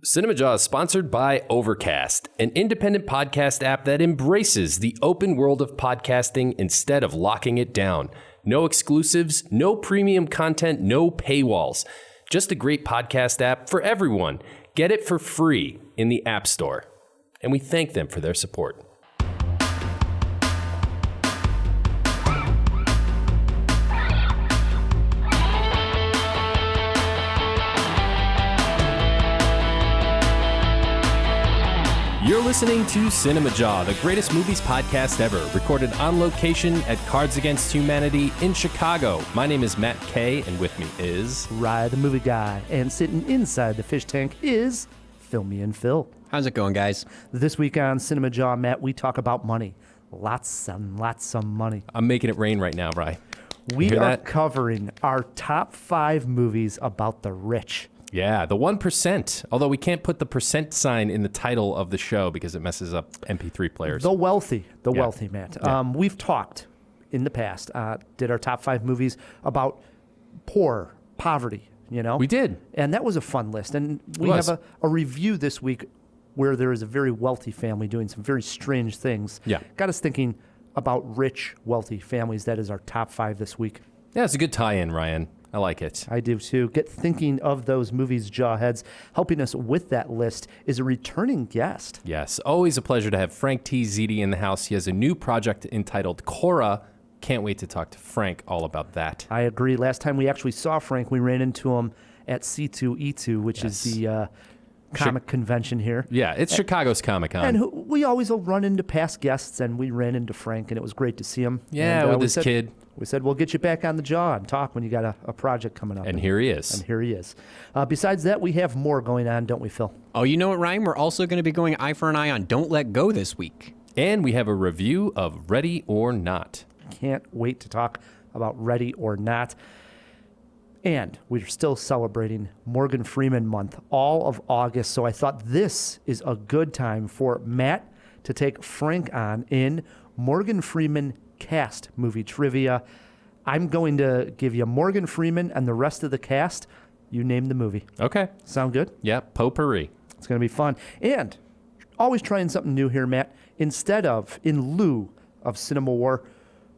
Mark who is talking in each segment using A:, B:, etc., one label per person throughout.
A: Cinemajaw is sponsored by Overcast, an independent podcast app that embraces the open world of podcasting instead of locking it down. No exclusives, no premium content, no paywalls. Just a great podcast app for everyone. Get it for free in the App Store. And we thank them for their support. You're listening to Cinemajaw, the greatest movies podcast ever, recorded on location at Cards Against Humanity in Chicago. My name is Matt Kay, and with me is...
B: Rye, the movie guy, and sitting inside the fish tank is Filmy and Phil.
C: How's it going, guys?
B: This week on Cinemajaw, Matt, we talk about money. Lots and lots of money.
A: I'm making it rain right now, Rye.
B: We are covering our top 5 movies about the rich.
A: Yeah, the 1%. Although we can't put the percent sign in the title of the show because it messes up MP3 players.
B: The wealthy, Matt.
A: Yeah.
B: We've talked in the past, did our top 5 movies about poverty, you know?
A: We did.
B: And that was a fun list. And we have a review this week where there is a very wealthy family doing some very strange things.
A: Yeah.
B: Got us thinking about rich, wealthy families. That is our top 5 this week.
A: Yeah, it's a good tie-in, Ryan. I like it.
B: I do too. Get thinking of those movies, Jawheads. Helping us with that list is a returning guest.
A: Yes, always a pleasure to have Frank T. Ziede in the house. He has a new project entitled Cora. Can't wait to talk to Frank all about that.
B: I agree. Last time we actually saw Frank, we ran into him at C2E2, which is the comic convention here.
A: Yeah, it's Chicago's Comic-Con.
B: And we always will run into past guests, and we ran into Frank, and it was great to see him.
A: Yeah,
B: and,
A: with his kid.
B: We said, we'll get you back on the jaw and talk when you got a project coming up.
A: And here he is.
B: And here he is. Besides that, we have more going on, don't we, Phil?
C: Oh, you know what, Ryan? We're also going to be going eye for an eye on Don't Let Go this week.
A: And we have a review of Ready or Not.
B: Can't wait to talk about Ready or Not. And we're still celebrating Morgan Freeman month, all of August. So I thought this is a good time for Matt to take Frank on in Morgan Freeman cast movie trivia. I'm going to give you Morgan Freeman and the rest of the cast. You name the movie.
A: Okay.
B: Sound good?
A: Yeah, potpourri.
B: It's going to be fun. And always trying something new here, Matt. Instead of, in lieu of Cinemajaw,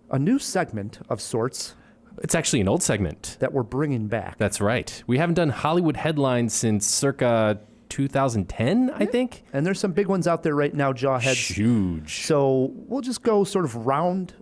B: a new segment of sorts.
A: It's actually an old segment.
B: That we're bringing back.
A: That's right. We haven't done Hollywood headlines since circa 2010, I think.
B: And there's some big ones out there right now, Jawheads.
A: Huge.
B: So we'll just go sort of round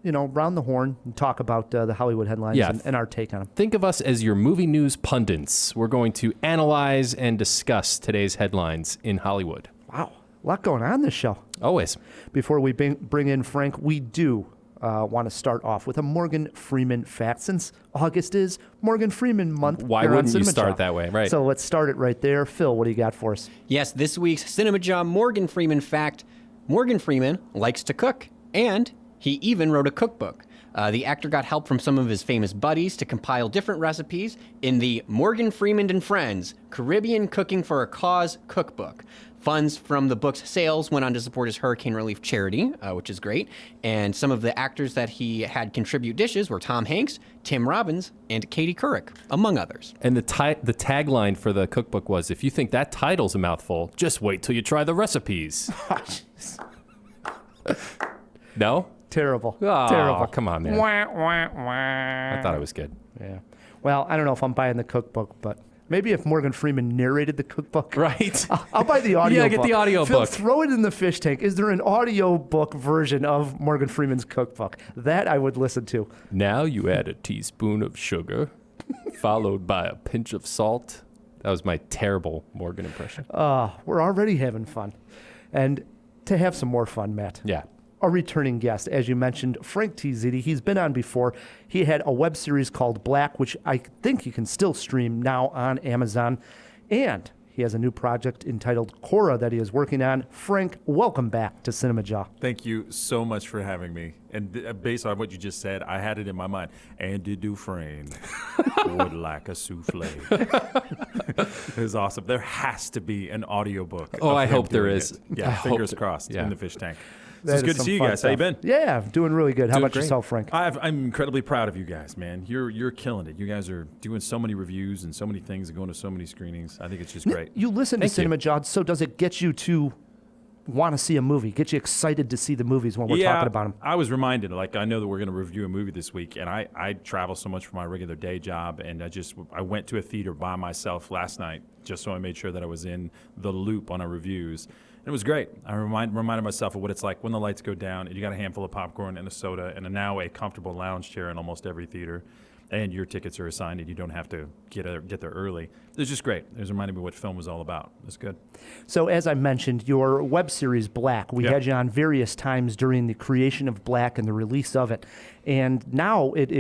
B: the horn and talk about the Hollywood headlines and our take on them.
A: Think of us as your movie news pundits. We're going to analyze and discuss today's headlines in Hollywood.
B: Wow. A lot going on this show.
A: Always.
B: Before we bring in Frank, we do want to start off with a Morgan Freeman fact. Since August is Morgan Freeman month.
A: Why wouldn't you start that way? Right.
B: So let's start it right there. Phil, what do you got for us?
C: Yes, this week's Cinemajaw Morgan Freeman fact. Morgan Freeman likes to cook, and he even wrote a cookbook. The actor got help from some of his famous buddies to compile different recipes in the Morgan Freeman and Friends Caribbean Cooking for a Cause cookbook. Funds from the book's sales went on to support his hurricane relief charity, which is great. And some of the actors that he had contribute dishes were Tom Hanks, Tim Robbins, and Katie Couric, among others.
A: And the tagline for the cookbook was, if you think that title's a mouthful, just wait till you try the recipes. No?
B: Terrible.
A: Oh,
B: Terrible.
A: Come on, man. I thought it was good.
B: Yeah. Well, I don't know if I'm buying the cookbook, but maybe if Morgan Freeman narrated the cookbook.
A: Right.
B: I'll buy the audio book.
A: Yeah, get the audio
B: Phil,
A: book.
B: Throw it in the fish tank. Is there an audio book version of Morgan Freeman's cookbook? That I would listen to.
A: Now you add a teaspoon of sugar, followed by a pinch of salt. That was my terrible Morgan impression.
B: We're already having fun. And to have some more fun, Matt.
A: Yeah.
B: A returning guest, as you mentioned, Frank T. Ziede. He's been on before. He had a web series called Black, which I think you can still stream now on Amazon. And he has a new project entitled Cora that he is working on. Frank, welcome back to Cinemajaw.
D: Thank you so much for having me. And based on what you just said, I had it in my mind. Andy Dufresne would like a souffle. It was awesome. There has to be an audiobook.
A: Oh, I hope there is.
D: Yeah, fingers crossed in the fish tank.
B: That
D: It's
B: is
D: good to
B: some
D: see you
B: fun
D: guys. How you
B: stuff.
D: been?
B: Yeah, doing really good. How
A: Doing
B: about
A: great.
B: yourself, Frank?
D: I'm incredibly proud of you guys, man. You're killing it. You guys are doing so many reviews and so many things and going to so many screenings. I think it's just great.
B: You listen
A: Thank
B: to
A: you.
B: Cinemajaw, so does it get you to want to see a movie? Get you excited to see the movies when we're talking about them?
D: I was reminded, like, I know that we're going to review a movie this week, and I travel so much for my regular day job, and I went to a theater by myself last night just so I made sure that I was in the loop on our reviews. And it was great. I reminded myself of what it's like when the lights go down, and you got a handful of popcorn and a soda, and now a comfortable lounge chair in almost every theater, and your tickets are assigned, and you don't have to get there early. It was just great. It was reminding me what film was all about. It was good.
B: So, as I mentioned, your web series, Black, we
D: Yeah.
B: had you on various times during the creation of Black and the release of it. And now it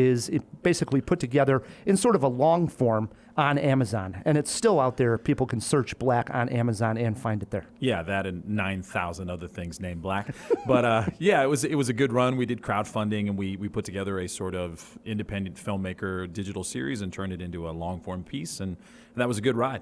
B: basically put together in sort of a long form on Amazon. And it's still out there. People can search Black on Amazon and find it there.
D: Yeah, that and 9,000 other things named Black. But yeah, it was a good run. We did crowdfunding, and we put together a sort of independent filmmaker digital series and turned it into a long form piece, and that was a good ride.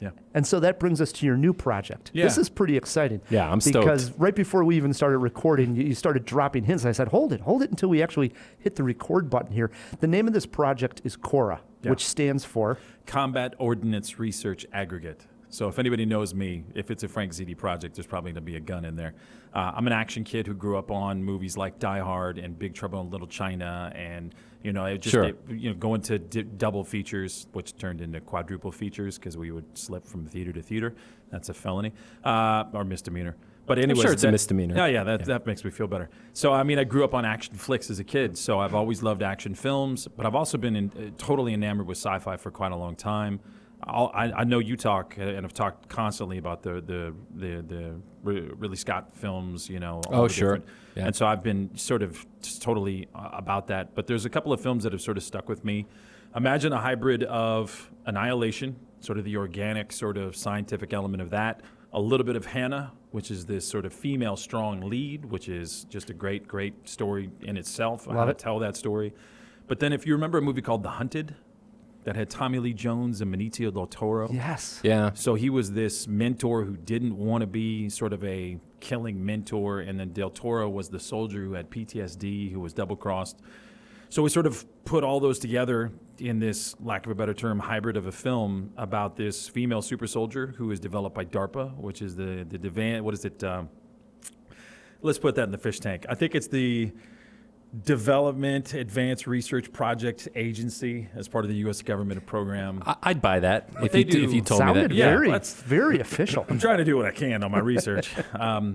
D: Yeah.
B: And so that brings us to your new project.
D: Yeah.
B: This is pretty exciting.
A: Yeah, I'm stoked.
B: Because right before we even started recording, you started dropping hints. I said, hold it until we actually hit the record button here. The name of this project is C.O.R.A,
D: Yeah.
B: which stands for...
D: Combat Ordnance Research Aggregate. So if anybody knows me, if it's a Frank Ziede project, there's probably going to be a gun in there. I'm an action kid who grew up on movies like Die Hard and Big Trouble in Little China, and going to double features, which turned into quadruple features because we would slip from theater to theater. That's a felony or misdemeanor. But anyways,
A: sure it's a misdemeanor.
D: That makes me feel better. So, I mean, I grew up on action flicks as a kid, so I've always loved action films, but I've also been totally enamored with sci-fi for quite a long time. I know you talk, and have talked constantly about the Ridley Scott films, all
A: Oh,
D: the
A: sure.
D: different-
A: Yeah.
D: And so I've been sort of just totally about that. But there's a couple of films that have sort of stuck with me. Imagine a hybrid of Annihilation, sort of the organic, sort of scientific element of that. A little bit of Hannah, which is this sort of female strong lead, which is just a great, great story in itself. How to tell that story. But then if you remember a movie called The Hunted, that had Tommy Lee Jones and Benicio del Toro.
B: Yes.
A: Yeah.
D: So he was this mentor who didn't want to be sort of a killing mentor, and then Del Toro was the soldier who had PTSD, who was double-crossed. So we sort of put all those together in this, lack of a better term, hybrid of a film about this female super soldier who is developed by DARPA, which is the what is it? Let's put that in the fish tank. I think it's the Development Advanced Research Project Agency as part of the U.S. government program.
A: I'd buy that if
D: they
A: you,
D: do
A: if you told me
B: Sounded
A: that.
D: Yeah,
B: very,
D: let's-
B: very official.
D: I'm trying to do what I can on my research.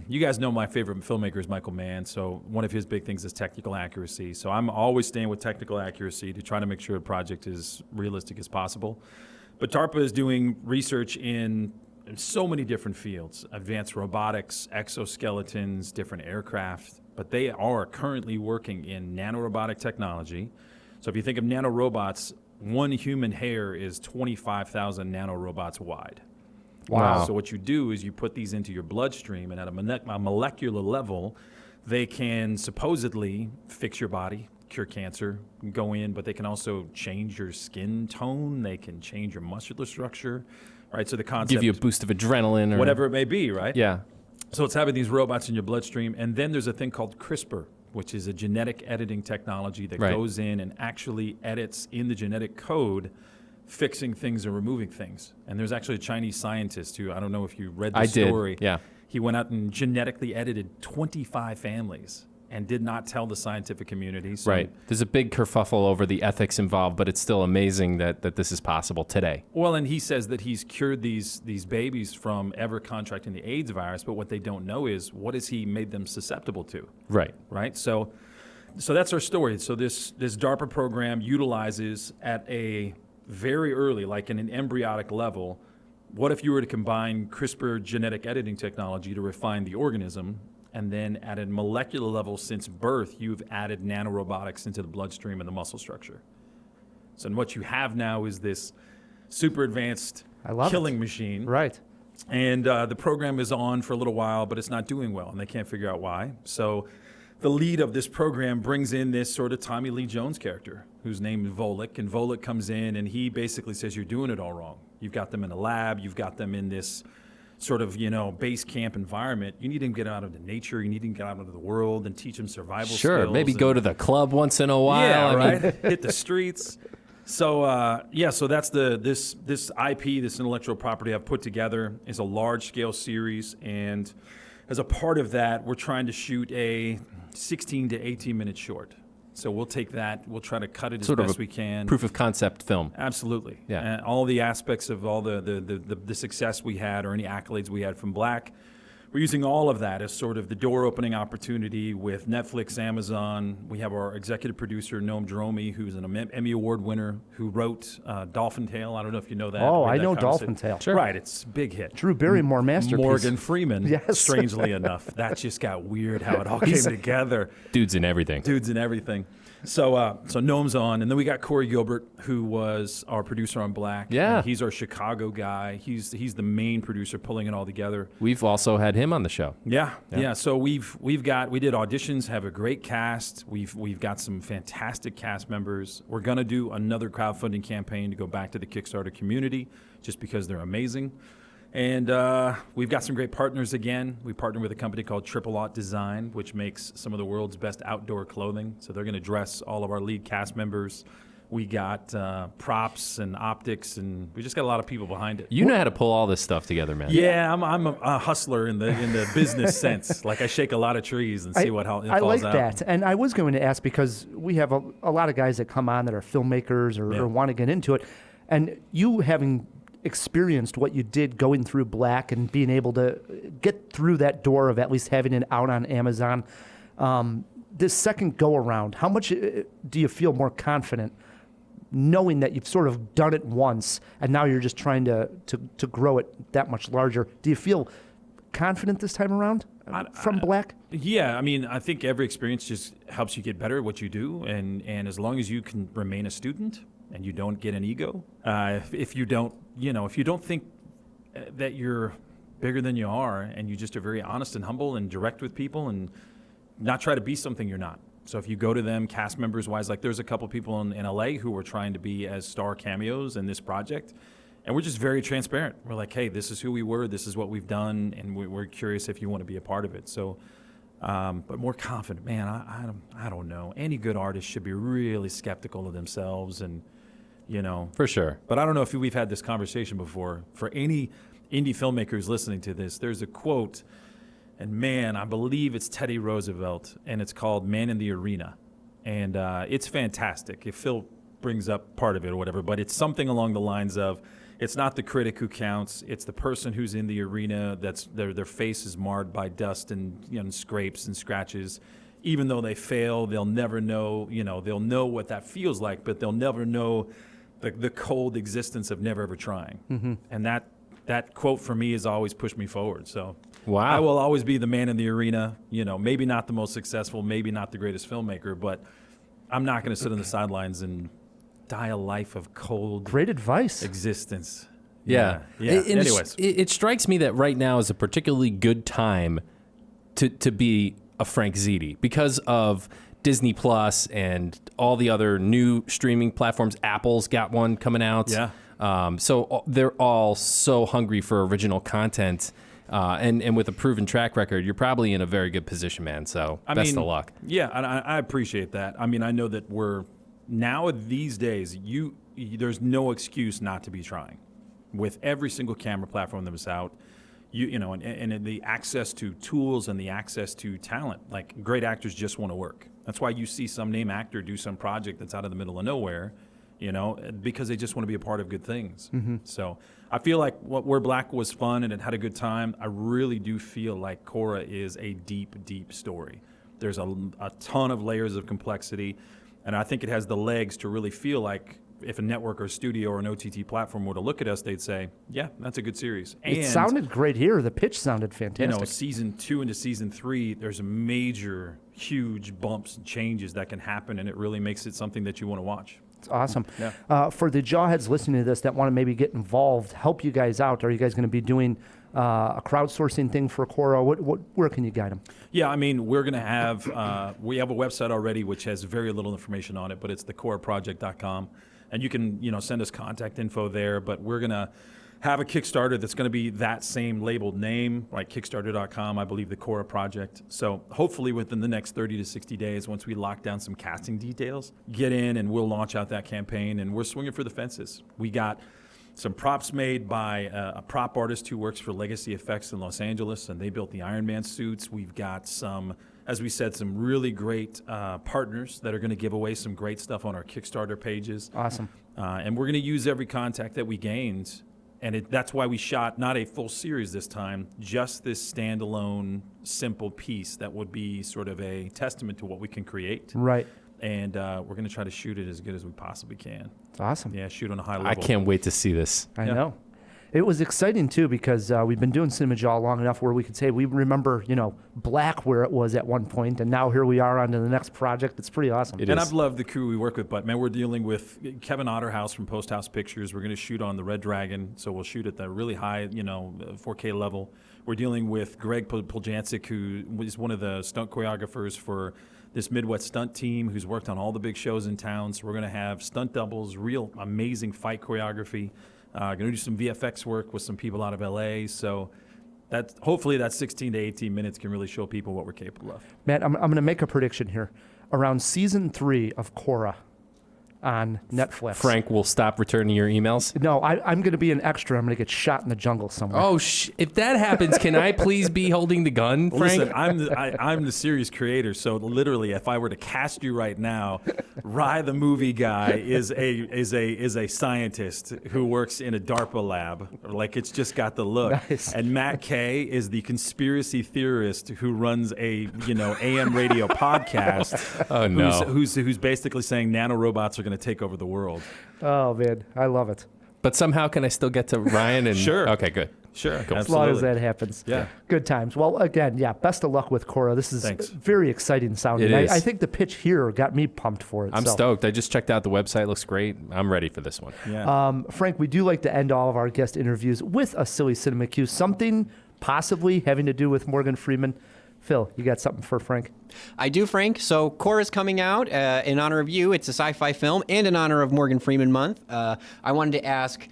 D: You guys know my favorite filmmaker is Michael Mann, so one of his big things is technical accuracy. So I'm always staying with technical accuracy to try to make sure a project is realistic as possible. But DARPA is doing research in so many different fields: advanced robotics, exoskeletons, different aircraft. But they are currently working in nanorobotic technology. So if you think of nanorobots, one human hair is 25,000 nanorobots wide.
A: Wow.
D: So what you do is you put these into your bloodstream, and at a molecular level, they can supposedly fix your body, cure cancer, go in, but they can also change your skin tone. They can change your muscular structure, right? So the concept,
A: Give you a boost of adrenaline or
D: whatever it may be, right?
A: Yeah.
D: So it's having these robots in your bloodstream, and then there's a thing called CRISPR, which is a genetic editing technology that
A: Right.
D: goes in and actually edits in the genetic code, fixing things or removing things. And there's actually a Chinese scientist who, I don't know if you read the
A: I did,
D: story.
A: yeah.
D: He went out and genetically edited 25 families and did not tell the scientific community. So,
A: Right. There's a big kerfuffle over the ethics involved, but it's still amazing that this is possible today.
D: Well, and he says that he's cured these babies from ever contracting the AIDS virus, but what they don't know is what has he made them susceptible to?
A: Right.
D: Right? So that's our story. So this DARPA program utilizes at a very early, like in an embryonic level, what if you were to combine CRISPR genetic editing technology to refine the organism, and then at a molecular level since birth, you've added nanorobotics into the bloodstream and the muscle structure. So what you have now is this super advanced killing machine.
B: Right.
D: And the program is on for a little while, but it's not doing well, and they can't figure out why. So the lead of this program brings in this sort of Tommy Lee Jones character, whose name is Volek, and Volek comes in, and he basically says, you're doing it all wrong. You've got them in a lab, you've got them in this sort of, base camp environment. You need them to get out into nature. You need them to get out into the world and teach them survival skills.
A: Sure, maybe go to the club once in a while.
D: Yeah,
A: I mean,
D: right. Hit the streets. So so that's this IP, this intellectual property I've put together is a large scale series, and as a part of that, we're trying to shoot a 16 to 18 minute short. So we'll take that, we'll try to cut it as best we can.
A: Proof of concept film.
D: Absolutely.
A: Yeah.
D: And all the aspects of all the success we had or any accolades we had from Black, we're using all of that as sort of the door opening opportunity with Netflix, Amazon. We have our executive producer, Noam Jerome, who's an Emmy Award winner, who wrote Dolphin Tale. I don't know if you know that.
B: Oh,
D: Read
B: I
D: that
B: know
D: conversation.
B: Dolphin Tale.
A: Sure.
D: Right, it's a big hit.
B: Drew Barrymore masterpiece.
D: Morgan Freeman,
B: Yes.
D: strangely enough. That just got weird how it all came together.
A: Dudes and everything.
D: Dudes and everything. So Noam's on, and then we got Corey Gilbert, who was our producer on Black.
A: Yeah.
D: And he's our Chicago guy. He's the main producer pulling it all together.
A: We've also had him on the show.
D: Yeah. So we did auditions, have a great cast. We've got some fantastic cast members. We're gonna do another crowdfunding campaign to go back to the Kickstarter community, just because they're amazing. And we've got some great partners again. We partnered with a company called Triple Aught Design, which makes some of the world's best outdoor clothing. So they're going to dress all of our lead cast members. We got props and optics, and we just got a lot of people behind it.
A: You know how to pull all this stuff together, man.
D: Yeah, I'm a hustler in the business sense. Like I shake a lot of trees and see what falls out.
B: I like that. And I was going to ask, because we have a lot of guys that come on that are filmmakers or want to get into it. And you having experienced what you did going through Black and being able to get through that door of at least having it out on Amazon, this second go around, how much do you feel more confident knowing that you've sort of done it once and now you're just trying to grow it that much larger? Do you feel confident this time around from Black?
D: Yeah, I mean, I think every experience just helps you get better at what you do, and as long as you can remain a student and you don't get an ego, if you don't think that you're bigger than you are, and you just are very honest and humble and direct with people and not try to be something you're not. So if you go to them, cast members wise, like there's a couple people in LA who were trying to be as star cameos in this project, and we're just very transparent. We're like, hey, this is who we were, this is what we've done, and we're curious if you want to be a part of it. So, but more confident, man, I don't know. Any good artist should be really skeptical of themselves, and
A: For sure.
D: But I don't know if we've had this conversation before. For any indie filmmakers listening to this, there's a quote, and man, I believe it's Teddy Roosevelt, and it's called "Man in the Arena," and it's fantastic. If Phil brings up part of it or whatever, but it's something along the lines of, it's not the critic who counts, it's the person who's in the arena that's their face is marred by dust and scrapes and scratches. Even though they fail, they'll never know, they'll know what that feels like, but they'll never know the cold existence of never ever trying. Mm-hmm. And that quote for me has always pushed me forward. So
A: wow.
D: I will always be the man in the arena, maybe not the most successful, maybe not the greatest filmmaker, but I'm not going to sit on the sidelines and die a life of cold
B: Great advice.
D: existence.
A: Yeah.
D: Anyways.
A: It strikes me that right now is a particularly good time to be a Frank Ziede because of Disney Plus and all the other new streaming platforms. Apple's got one coming out.
D: Yeah.
A: So they're all so hungry for original content. And with a proven track record, you're probably in a very good position, man. So best of luck.
D: Yeah, and I appreciate that. I mean, I know that we're now these days, there's no excuse not to be trying. With every single camera platform that was out, and the access to tools and the access to talent, like great actors just want to work. That's why you see some name actor do some project that's out of the middle of nowhere, because they just want to be a part of good things. Mm-hmm. So I feel like where Black was fun and it had a good time, I really do feel like Cora is a deep, deep story. There's a ton of layers of complexity, and I think it has the legs to really feel like if a network or a studio or an OTT platform were to look at us, they'd say, yeah, that's a good series.
B: It sounded great here. The pitch sounded fantastic.
D: Season 2 into season 3, there's a major, huge bumps and changes that can happen, and it really makes it something that you want to watch.
B: It's awesome.
D: Yeah.
B: For the Jawheads listening to this that want to maybe get involved, help you guys out, are you guys going to be doing a crowdsourcing thing for Cora? Where can you guide them?
D: Yeah, I mean, we're going to have, we have a website already which has very little information on it, but it's thecoraproject.com. And you can, send us contact info there, but we're going to have a Kickstarter that's going to be that same labeled name, like Kickstarter.com, I believe the Cora project. So hopefully within the next 30 to 60 days, once we lock down some casting details, get in and we'll launch out that campaign, and we're swinging for the fences. We got some props made by a prop artist who works for Legacy Effects in Los Angeles, and they built the Iron Man suits. We've got some, as we said, some really great partners that are going to give away some great stuff on our Kickstarter pages.
B: Awesome.
D: And we're going to use every contact that we gained. And that's why we shot not a full series this time, just this standalone, simple piece that would be sort of a testament to what we can create.
B: Right.
D: And we're going to try to shoot it as good as we possibly can.
B: It's awesome.
D: Yeah, shoot on a high level.
A: I can't wait to see this.
B: I know. It was exciting, too, because we've been doing Cinemajaw long enough where we could say we remember, Black where it was at one point, and now here we are on to the next project. It's pretty awesome.
A: It
D: And
A: is.
D: I've loved the crew we work with, but, man, we're dealing with Kevin Otterhouse from Post House Pictures. We're going to shoot on the Red Dragon, so we'll shoot at the really high, 4K level. We're dealing with Greg Poljancic, who is one of the stunt choreographers for this Midwest stunt team who's worked on all the big shows in town. So we're going to have stunt doubles, real amazing fight choreography. Going to do some VFX work with some people out of LA. So hopefully that 16 to 18 minutes can really show people what we're capable of.
B: Matt, I'm going to make a prediction here. Around season 3 of Cora on Netflix.
A: Frank will stop returning your emails.
B: No, I'm going to be an extra. I'm going to get shot in the jungle somewhere.
A: Oh, if that happens, can I please be holding the gun, Frank?
D: Listen, I'm the series creator, so literally, if I were to cast you right now, Rye the movie guy is a scientist who works in a DARPA lab. Like, it's just got the look.
B: Nice.
D: And Matt Kay is the conspiracy theorist who runs a AM radio podcast.
A: Oh no,
D: who's basically saying nanorobots are going to take over the world.
B: Oh, man. I love it.
A: but somehow can I still get to Ryan? And
D: Sure.
A: Okay, good.
D: Sure.
A: Cool.
B: As long as that happens.
D: Yeah.
B: Good times. Well, again, best of luck with Cora. This is
D: Thanks.
B: very exciting sounding.
A: It is.
B: I think the pitch here got me pumped for it.
A: I'm stoked. I just checked out the website. Looks great. I'm ready for this one.
D: Yeah.
B: Frank, we do like to end all of our guest interviews with a silly cinema cue, something possibly having to do with Morgan Freeman. Phil, you got something for Frank?
C: I do, Frank. So Cora's coming out in honor of you. It's a sci-fi film and in honor of Morgan Freeman month. I wanted to ask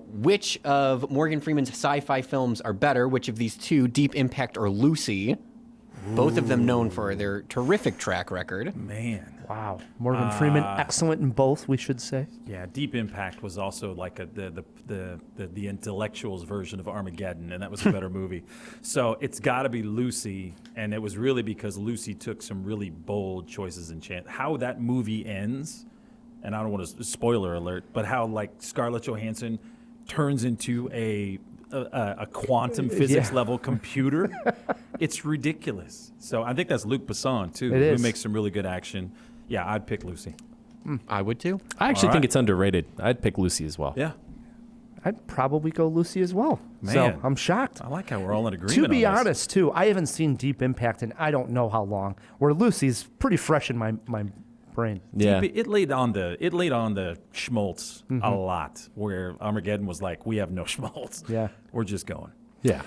C: which of Morgan Freeman's sci-fi films are better, which of these two, Deep Impact or Lucy? Both of them known for their terrific track record.
D: Man.
B: Wow. Morgan Freeman, excellent in both, we should say.
D: Yeah, Deep Impact was also like the intellectuals version of Armageddon, and that was a better movie. So it's got to be Lucy, and it was really because Lucy took some really bold choices and chance. How that movie ends, and I don't want to spoiler alert, but how like Scarlett Johansson turns into a quantum physics level computer. It's ridiculous. So I think that's Luc Besson too,
B: It is.
D: who makes some really good action. Yeah, I'd pick Lucy.
C: I would too.
A: I actually
D: All
A: think
D: right.
A: it's underrated. I'd pick Lucy as well.
D: Yeah.
B: I'd probably go Lucy as well.
D: Man.
B: So I'm shocked.
D: I like how we're all in agreement.
B: To be
D: on this.
B: honest, too, I haven't seen Deep Impact in I don't know how long, where Lucy's pretty fresh in my brain.
A: Yeah.
D: It laid on the schmaltz a lot, where Armageddon was like, we have no schmaltz.
B: Yeah.
D: We're just going.
A: Yeah.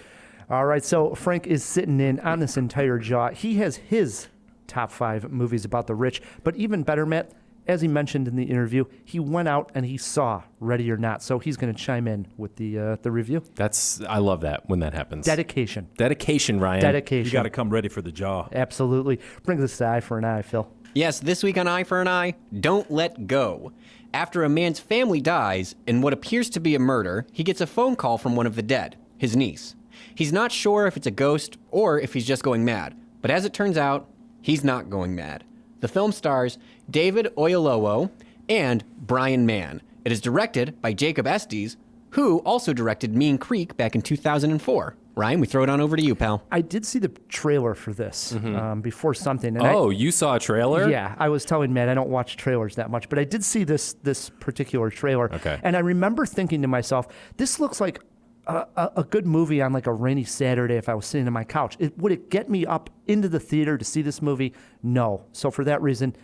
B: All right, so Frank is sitting in on this entire jaw. He has his top 5 movies about the rich, but even better, Matt, as he mentioned in the interview, he went out and he saw Ready or Not, so he's going to chime in with the review.
A: I love that when that happens.
B: Dedication.
A: Dedication, Ryan.
B: Dedication.
D: You got to come ready for the jaw.
B: Absolutely. Brings us to Eye for an Eye, Phil.
C: Yes, this week on Eye for an Eye, don't let go. After a man's family dies in what appears to be a murder, he gets a phone call from one of the dead, his niece. He's not sure if it's a ghost or if he's just going mad, but as it turns out, he's not going mad. The film stars David Oyelowo and Brian Mann. It is directed by Jacob Estes, who also directed Mean Creek back in 2004. Ryan, we throw it on over to you, pal.
B: I did see the trailer for this before something. And
A: You saw a trailer?
B: Yeah, I was telling Matt I don't watch trailers that much, but I did see this particular trailer.
A: Okay.
B: And I remember thinking to myself, this looks like a good movie on like a rainy Saturday if I was sitting on my couch. Would it get me up into the theater to see this movie? No. So for that reason,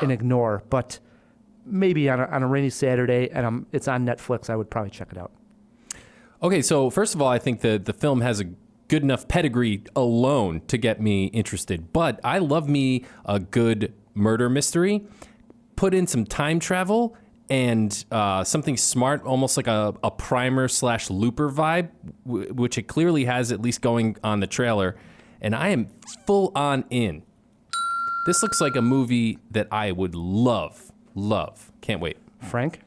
B: an ignore. But maybe on a rainy Saturday and it's on Netflix, I would probably check it out.
A: Okay, so first of all, I think the film has a good enough pedigree alone to get me interested. But I love me a good murder mystery. Put in some time travel, and something smart, almost like a primer/looper vibe, which it clearly has, at least going on the trailer. And I am full on in. This looks like a movie that I would love. Can't wait.
B: Frank?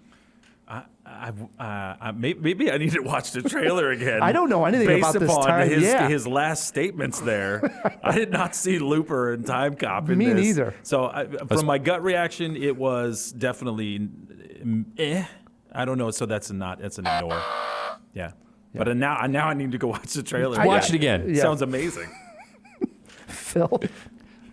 D: Maybe I need to watch the trailer again.
B: I don't know anything about this time.
D: His last statements there. I did not see Looper and Time Cop in
B: Me
D: this.
B: neither.
D: So from my gut reaction, it was definitely I don't know. So that's an ignore. Yeah. But now I need to go watch the trailer.
A: Watch it again.
B: Yeah.
D: Sounds amazing.
B: Phil?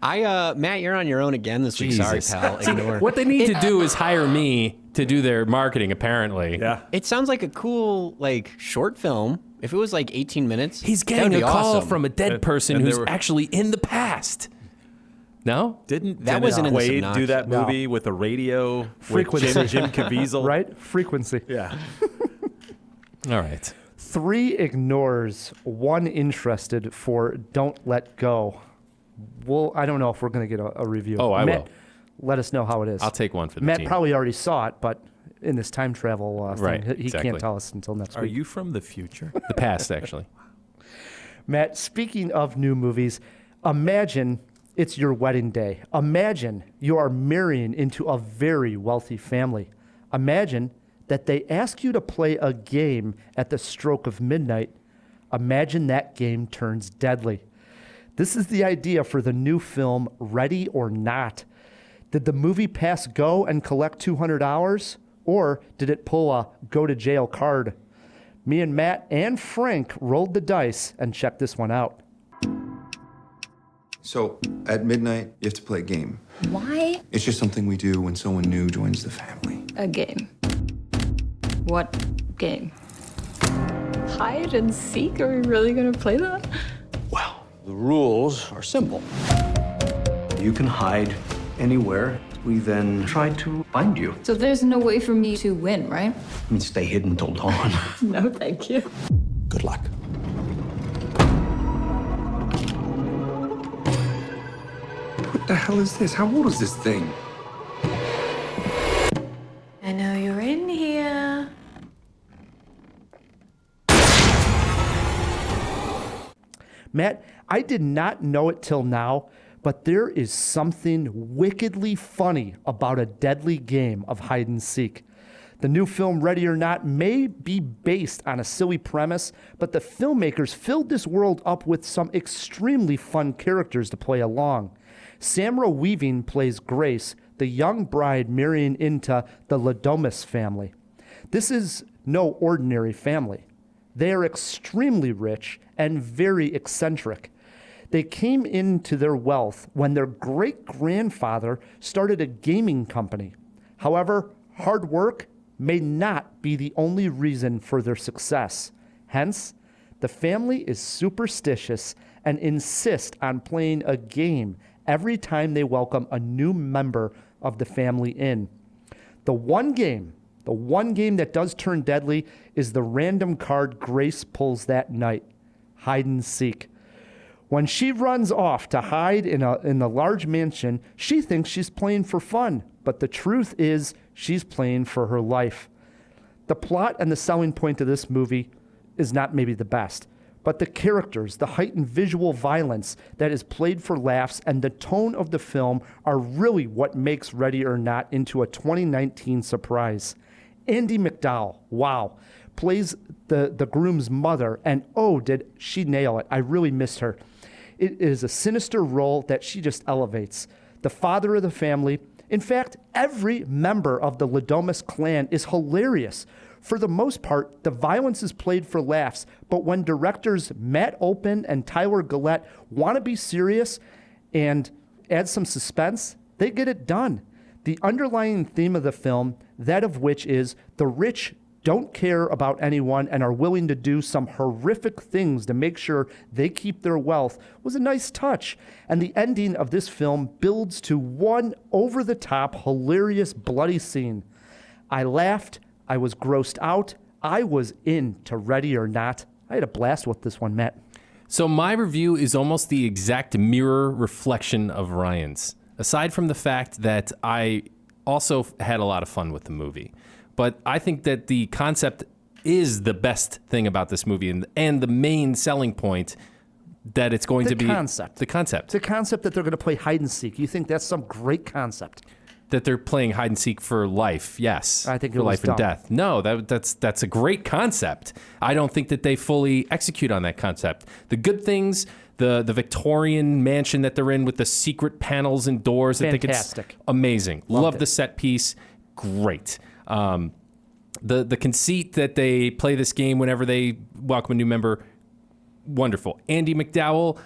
C: Matt, you're on your own again this week. Sorry,
A: Jesus.
C: pal. Ignore.
A: What they need to do is hire me to do their marketing, apparently.
D: Yeah.
C: It sounds like a cool, short film. If it was 18 minutes,
A: He's
C: that would
A: getting
C: be
A: a call
C: awesome.
A: from a dead person
D: and they
A: who's
D: were-
A: actually in the past. No?
D: Didn't
C: That
D: Dennis
C: wasn't in the
D: Quaid do
C: synopsis.
D: that
B: No.
D: movie with a radio
B: Frequency.
D: with Jim Caviezel?
B: Right? Frequency.
D: Yeah.
A: All right.
B: 3 ignores, 1 interested for Don't Let Go. Well, I don't know if we're going to get a review.
A: Oh, I
B: Matt,
A: will.
B: Let us know how it is.
A: I'll take one for the
B: Matt
A: team.
B: probably already saw it, but in this time travel
A: Right,
B: thing, he
A: exactly.
B: can't tell us until next
D: Are
B: week.
D: you from the future?
A: The past, actually.
B: Matt, speaking of new movies, imagine it's your wedding day. Imagine you are marrying into a very wealthy family. Imagine that they ask you to play a game at the stroke of midnight. Imagine that game turns deadly. This is the idea for the new film, Ready or Not. Did the movie pass go and collect $200? Or did it pull a go to jail card? Me and Matt and Frank rolled the dice and checked this one out.
E: So, at midnight, you have to play a game.
F: Why
E: It's just something we do when someone new joins the family.
F: a game? What game? Hide and seek? Are we really gonna play that?
G: Well, the rules are simple. You can hide anywhere. We then try to find you.
F: So there's no way for me to win, right?
G: And stay hidden till dawn.
F: No, thank you.
G: Good luck.
E: What the hell is this? How old is this thing?
F: I know you're in here.
B: Matt, I did not know it till now, but there is something wickedly funny about a deadly game of hide and seek. The new film, Ready or Not, may be based on a silly premise, but the filmmakers filled this world up with some extremely fun characters to play along. Samara Weaving plays Grace, the young bride marrying into the Ladomus family. This is no ordinary family. They are extremely rich and very eccentric. They came into their wealth when their great-grandfather started a gaming company. However, hard work may not be the only reason for their success. Hence, the family is superstitious and insist on playing a game every time they welcome a new member of the family in. The one game that does turn deadly is the random card Grace pulls that night, hide and seek. When she runs off to hide in the large mansion, she thinks she's playing for fun, but the truth is she's playing for her life. The plot and the selling point of this movie is not maybe the best, but the characters, the heightened visual violence that is played for laughs, and the tone of the film are really what makes Ready or Not into a 2019 surprise. Andie MacDowell, wow, plays the groom's mother, and oh, did she nail it. I really missed her. It is a sinister role that she just elevates. The father of the family, in fact, every member of the Ladomus clan is hilarious. For the most part, the violence is played for laughs, but when directors Matt Olpin and Tyler Gillette want to be serious and add some suspense, they get it done. The underlying theme of the film, that of which is the rich don't care about anyone and are willing to do some horrific things to make sure they keep their wealth, was a nice touch. And the ending of this film builds to one over-the-top, hilarious, bloody scene. I laughed. I was grossed out. I was into Ready or Not. I had a blast with this one, Matt.
A: So my review is almost the exact mirror reflection of Ryan's. Aside from the fact that I also had a lot of fun with the movie. But I think that the concept is the best thing about this movie, and the main selling point that it's going to be... The concept
B: that they're going to play hide and seek. You think that's some great concept?
A: That they're playing hide and seek for life, yes.
B: I think
A: for life and death. No, that's a great concept. I don't think that they fully execute on that concept. The good things, the Victorian mansion that they're in with the secret panels and doors, I think it's amazing. Love the set piece, great. The conceit that they play this game whenever they welcome a new member, wonderful. Andy McDowell,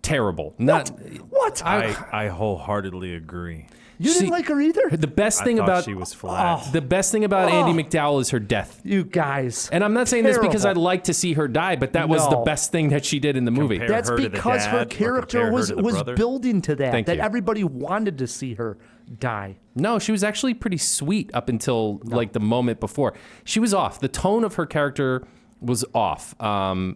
A: terrible.
B: What?
D: I wholeheartedly agree.
B: You didn't like her either?
A: The best thing about
D: she was flat.
A: The best thing about Andy McDowell is her death.
B: You guys.
A: And I'm not saying this because I'd like to see her die, but that was the best thing that she did in the movie.
B: That's because her character was building to that.
A: Thank you.
B: Everybody wanted to see her die.
A: No, she was actually pretty sweet up until like the moment before. She was off. The tone of her character was off. I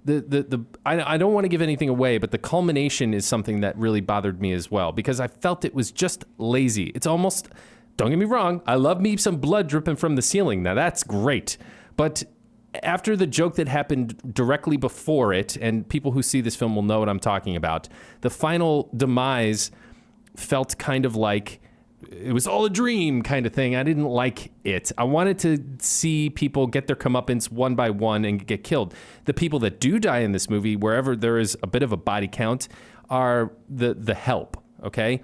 A: don't want to give anything away, but the culmination is something that really bothered me as well, because I felt it was just lazy. It's almost, don't get me wrong, I love me some blood dripping from the ceiling. Now that's great. But after the joke that happened directly before it, and people who see this film will know what I'm talking about, the final demise felt kind of like it was all a dream kind of thing. I didn't like it. I wanted to see people get their comeuppance one by one and get killed. The people that do die in this movie, wherever there is a bit of a body count, are the help, okay?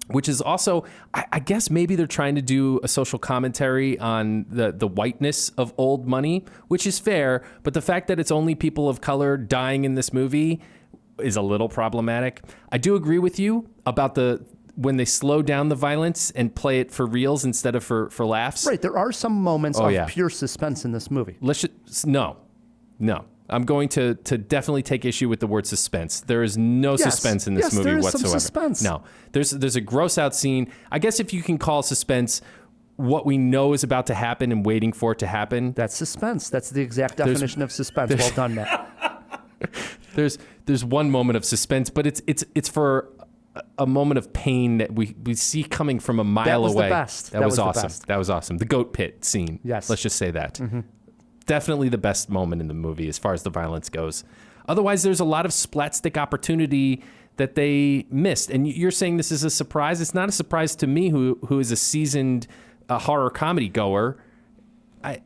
A: Which is also, I guess maybe they're trying to do a social commentary on the whiteness of old money, which is fair, but the fact that it's only people of color dying in this movie is a little problematic. I do agree with you about when they slow down the violence and play it for reals instead of for laughs.
B: Right, there are some moments of pure suspense in this movie.
A: No. I'm going to definitely take issue with the word suspense. There is no suspense in this movie
B: there is
A: whatsoever.
B: Some suspense.
A: No, there's a gross out scene. I guess if you can call suspense what we know is about to happen and waiting for it to happen.
B: That's suspense. That's the exact definition of suspense. Well done, Matt.
A: There's one moment of suspense, but it's for a moment of pain that we see coming from a mile away.
B: The best.
A: That was awesome. That was awesome. The goat pit scene.
B: Yes.
A: Let's just say that.
B: Mm-hmm.
A: Definitely the best moment in the movie as far as the violence goes. Otherwise, there's a lot of splatstick opportunity that they missed. And you're saying this is a surprise? It's not a surprise to me, who is a seasoned horror comedy goer.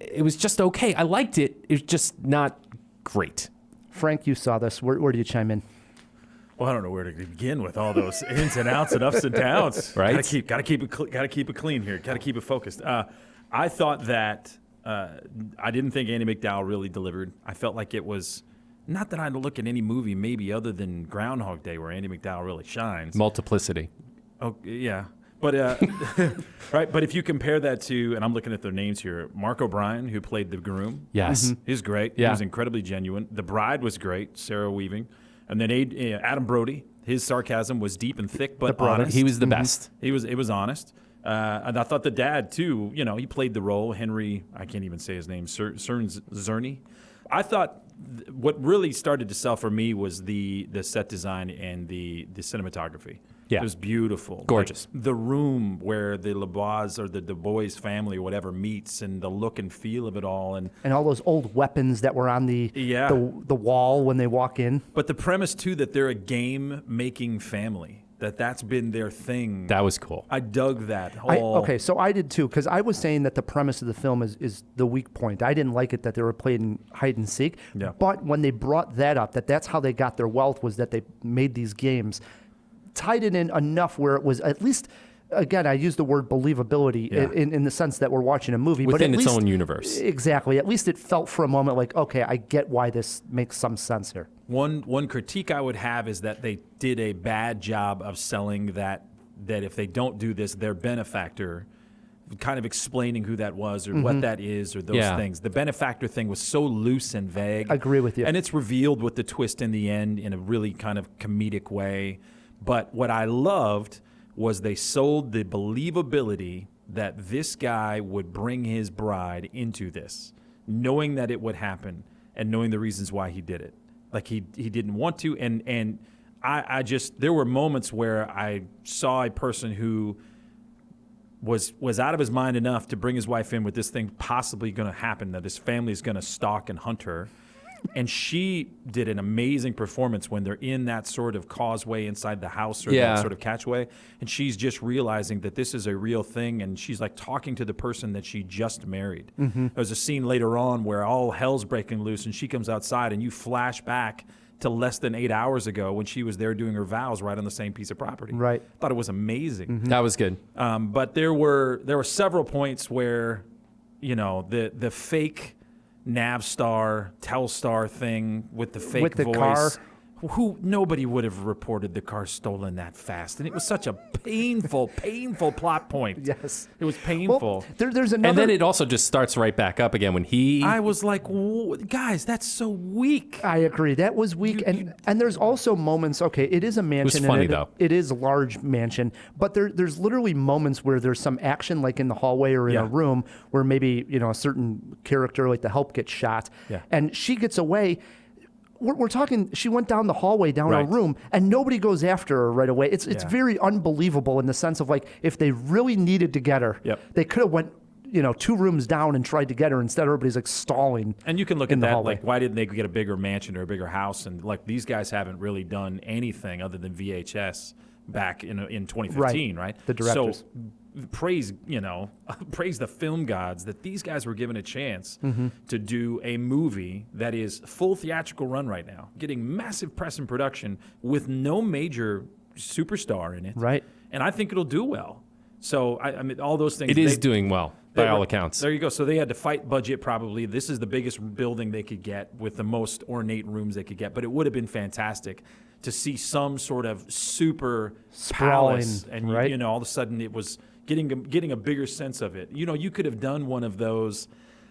A: It was just okay. I liked it. It's just not great.
B: Frank, you saw this. Where do you chime in?
D: Well, I don't know where to begin with all those ins and outs and ups and downs.
A: Right?
D: Gotta keep it clean here. Gotta keep it focused. I thought that I didn't think Andy McDowell really delivered. I felt like it was not that I'd look at any movie maybe other than Groundhog Day where Andy McDowell really shines.
A: Multiplicity.
D: Oh yeah, but right. But if you compare that to, and I'm looking at their names here, Mark O'Brien, who played the groom.
A: Yes,
D: he's great.
A: Yeah.
D: He was incredibly genuine. The bride was great, Sarah Weaving. And then Adam Brody, his sarcasm was deep and thick, but honest.
A: He was the best.
D: It was honest. And I thought the dad, too, he played the role. Henry, I can't even say his name, Zerny. I thought what really started to sell for me was the set design and the cinematography.
A: Yeah.
D: It was beautiful.
A: Gorgeous.
D: Like the room where the LeBois or the Du Bois family or whatever meets, and the look and feel of it all. And
B: all those old weapons that were on the wall when they walk in.
D: But the premise, too, that they're a game-making family, that's been their thing.
A: That was cool.
D: I dug that.
B: So I did, too, because I was saying that the premise of the film is the weak point. I didn't like it that they were playing hide and seek.
D: Yeah.
B: But when they brought that up, that's how they got their wealth, was that they made these games, tied it in enough where it was at least, again, I use the word believability in the sense that we're watching a movie.
A: Within
B: but
A: its own universe.
B: Exactly. At least it felt for a moment like, okay, I get why this makes some sense here.
D: One critique I would have is that they did a bad job of selling that if they don't do this, their benefactor, kind of explaining who that was or what that is or those things. The benefactor thing was so loose and vague.
B: I agree with you.
D: And it's revealed with the twist in the end in a really kind of comedic way. But what I loved was they sold the believability that this guy would bring his bride into this, knowing that it would happen and knowing the reasons why he did it. Like he didn't want to. And I just, there were moments where I saw a person who was out of his mind enough to bring his wife in with this thing possibly going to happen, that his family is going to stalk and hunt her. And she did an amazing performance when they're in that sort of causeway inside the house or that sort of catchway. And she's just realizing that this is a real thing. And she's like talking to the person that she just married. There's a scene later on where all hell's breaking loose and she comes outside and you flash back to less than 8 hours ago when she was there doing her vows right on the same piece of property.
B: Right.
D: Thought it was amazing.
A: That was good.
D: But there were several points where, the fake Navstar, Telstar thing with the fake
B: With the
D: voice.
B: car.
D: Nobody would have reported the car stolen that fast. And it was such a painful plot point.
B: Yes.
D: It was painful.
B: Well, there's another.
A: And then it also just starts right back up again when he...
D: I was like, guys, that's so weak.
B: I agree. That was weak. And there's also moments, okay, it is a mansion.
A: funny,
B: and
A: though.
B: It is a large mansion, but there's literally moments where there's some action, like in the hallway or in a room, where maybe, a certain character, like the help, gets shot.
D: Yeah.
B: And she gets away. We're talking, she went down the hallway, down a room, and nobody goes after her right away. It's very unbelievable in the sense of, like, if they really needed to get her, they could have went 2 rooms down and tried to get her. Instead, everybody's like stalling.
D: And you can look
B: in
D: at
B: the
D: that,
B: hallway.
D: like, why didn't they get a bigger mansion or a bigger house? And like, these guys haven't really done anything other than VHS back in 2015, right?
B: The directors.
D: So praise the film gods that these guys were given a chance to do a movie that is full theatrical run right now, getting massive press and production with no major superstar in it.
B: Right.
D: And I think it'll do well. So, I mean, all those things.
A: It is doing well, by all accounts.
D: There you go. So they had to fight budget probably. This is the biggest building they could get with the most ornate rooms they could get. But it would have been fantastic to see some sort of super
B: Sprawling,
D: palace. And,
B: right?
D: all of a sudden it was getting a bigger sense of it. You could have done one of those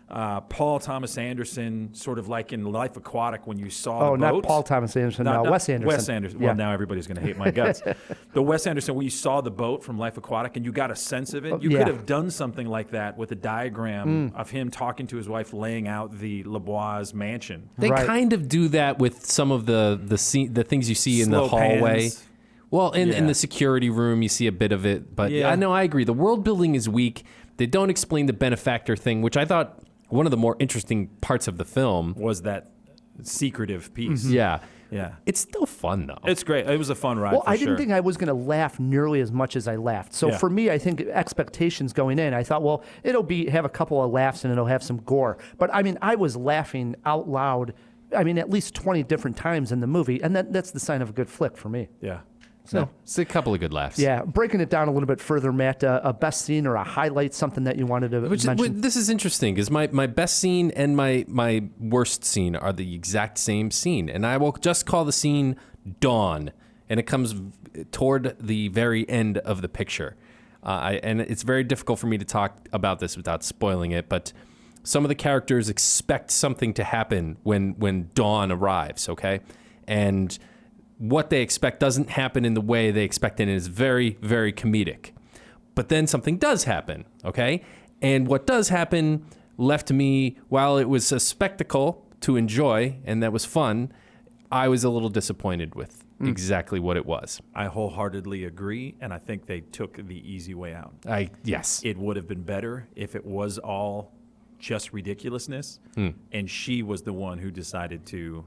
D: Paul Thomas Anderson, sort of like in Life Aquatic when you saw the boat.
B: Not Paul Thomas Anderson, no, Wes Anderson.
D: Wes Anderson.
B: Yeah.
D: Well, now everybody's going to hate my guts. The Wes Anderson, when you saw the boat from Life Aquatic and you got a sense of it, you could have done something like that with a diagram of him talking to his wife, laying out the LeBois mansion.
A: They kind of do that with some of the things you see in the
D: Slow
A: hallway.
D: pans.
A: Well, in the security room, you see a bit of it. But
D: Yeah.
A: I know, I agree. The world building is weak. They don't explain the benefactor thing, which I thought one of the more interesting parts of the film.
D: Was that secretive piece.
A: Yeah.
D: Yeah.
A: It's still fun, though.
D: It's great. It was a fun ride.
B: Well,
D: for
B: I didn't
D: sure.
B: think I was going to laugh nearly as much as I laughed. So
D: Yeah.
B: for me, I think expectations going in, I thought, well, it'll have a couple of laughs and it'll have some gore. But I mean, I was laughing out loud. I mean, at least 20 different times in the movie, and that's the sign of a good flick for me.
D: Yeah.
A: So it's a couple of good laughs.
B: Yeah, breaking it down a little bit further, Matt, a best scene or a highlight, something that you wanted to mention.
A: This is interesting because my best scene and my worst scene are the exact same scene. And I will just call the scene Dawn. And it comes toward the very end of the picture. And it's very difficult for me to talk about this without spoiling it. But some of the characters expect something to happen when Dawn arrives, okay? And what they expect doesn't happen in the way they expect it, and it's very, very comedic. But then something does happen, okay? And what does happen left me, while it was a spectacle to enjoy, and that was fun, I was a little disappointed with exactly what it was.
D: I wholeheartedly agree, and I think they took the easy way out.
A: Yes.
D: It would have been better if it was all just ridiculousness, and she was the one who decided to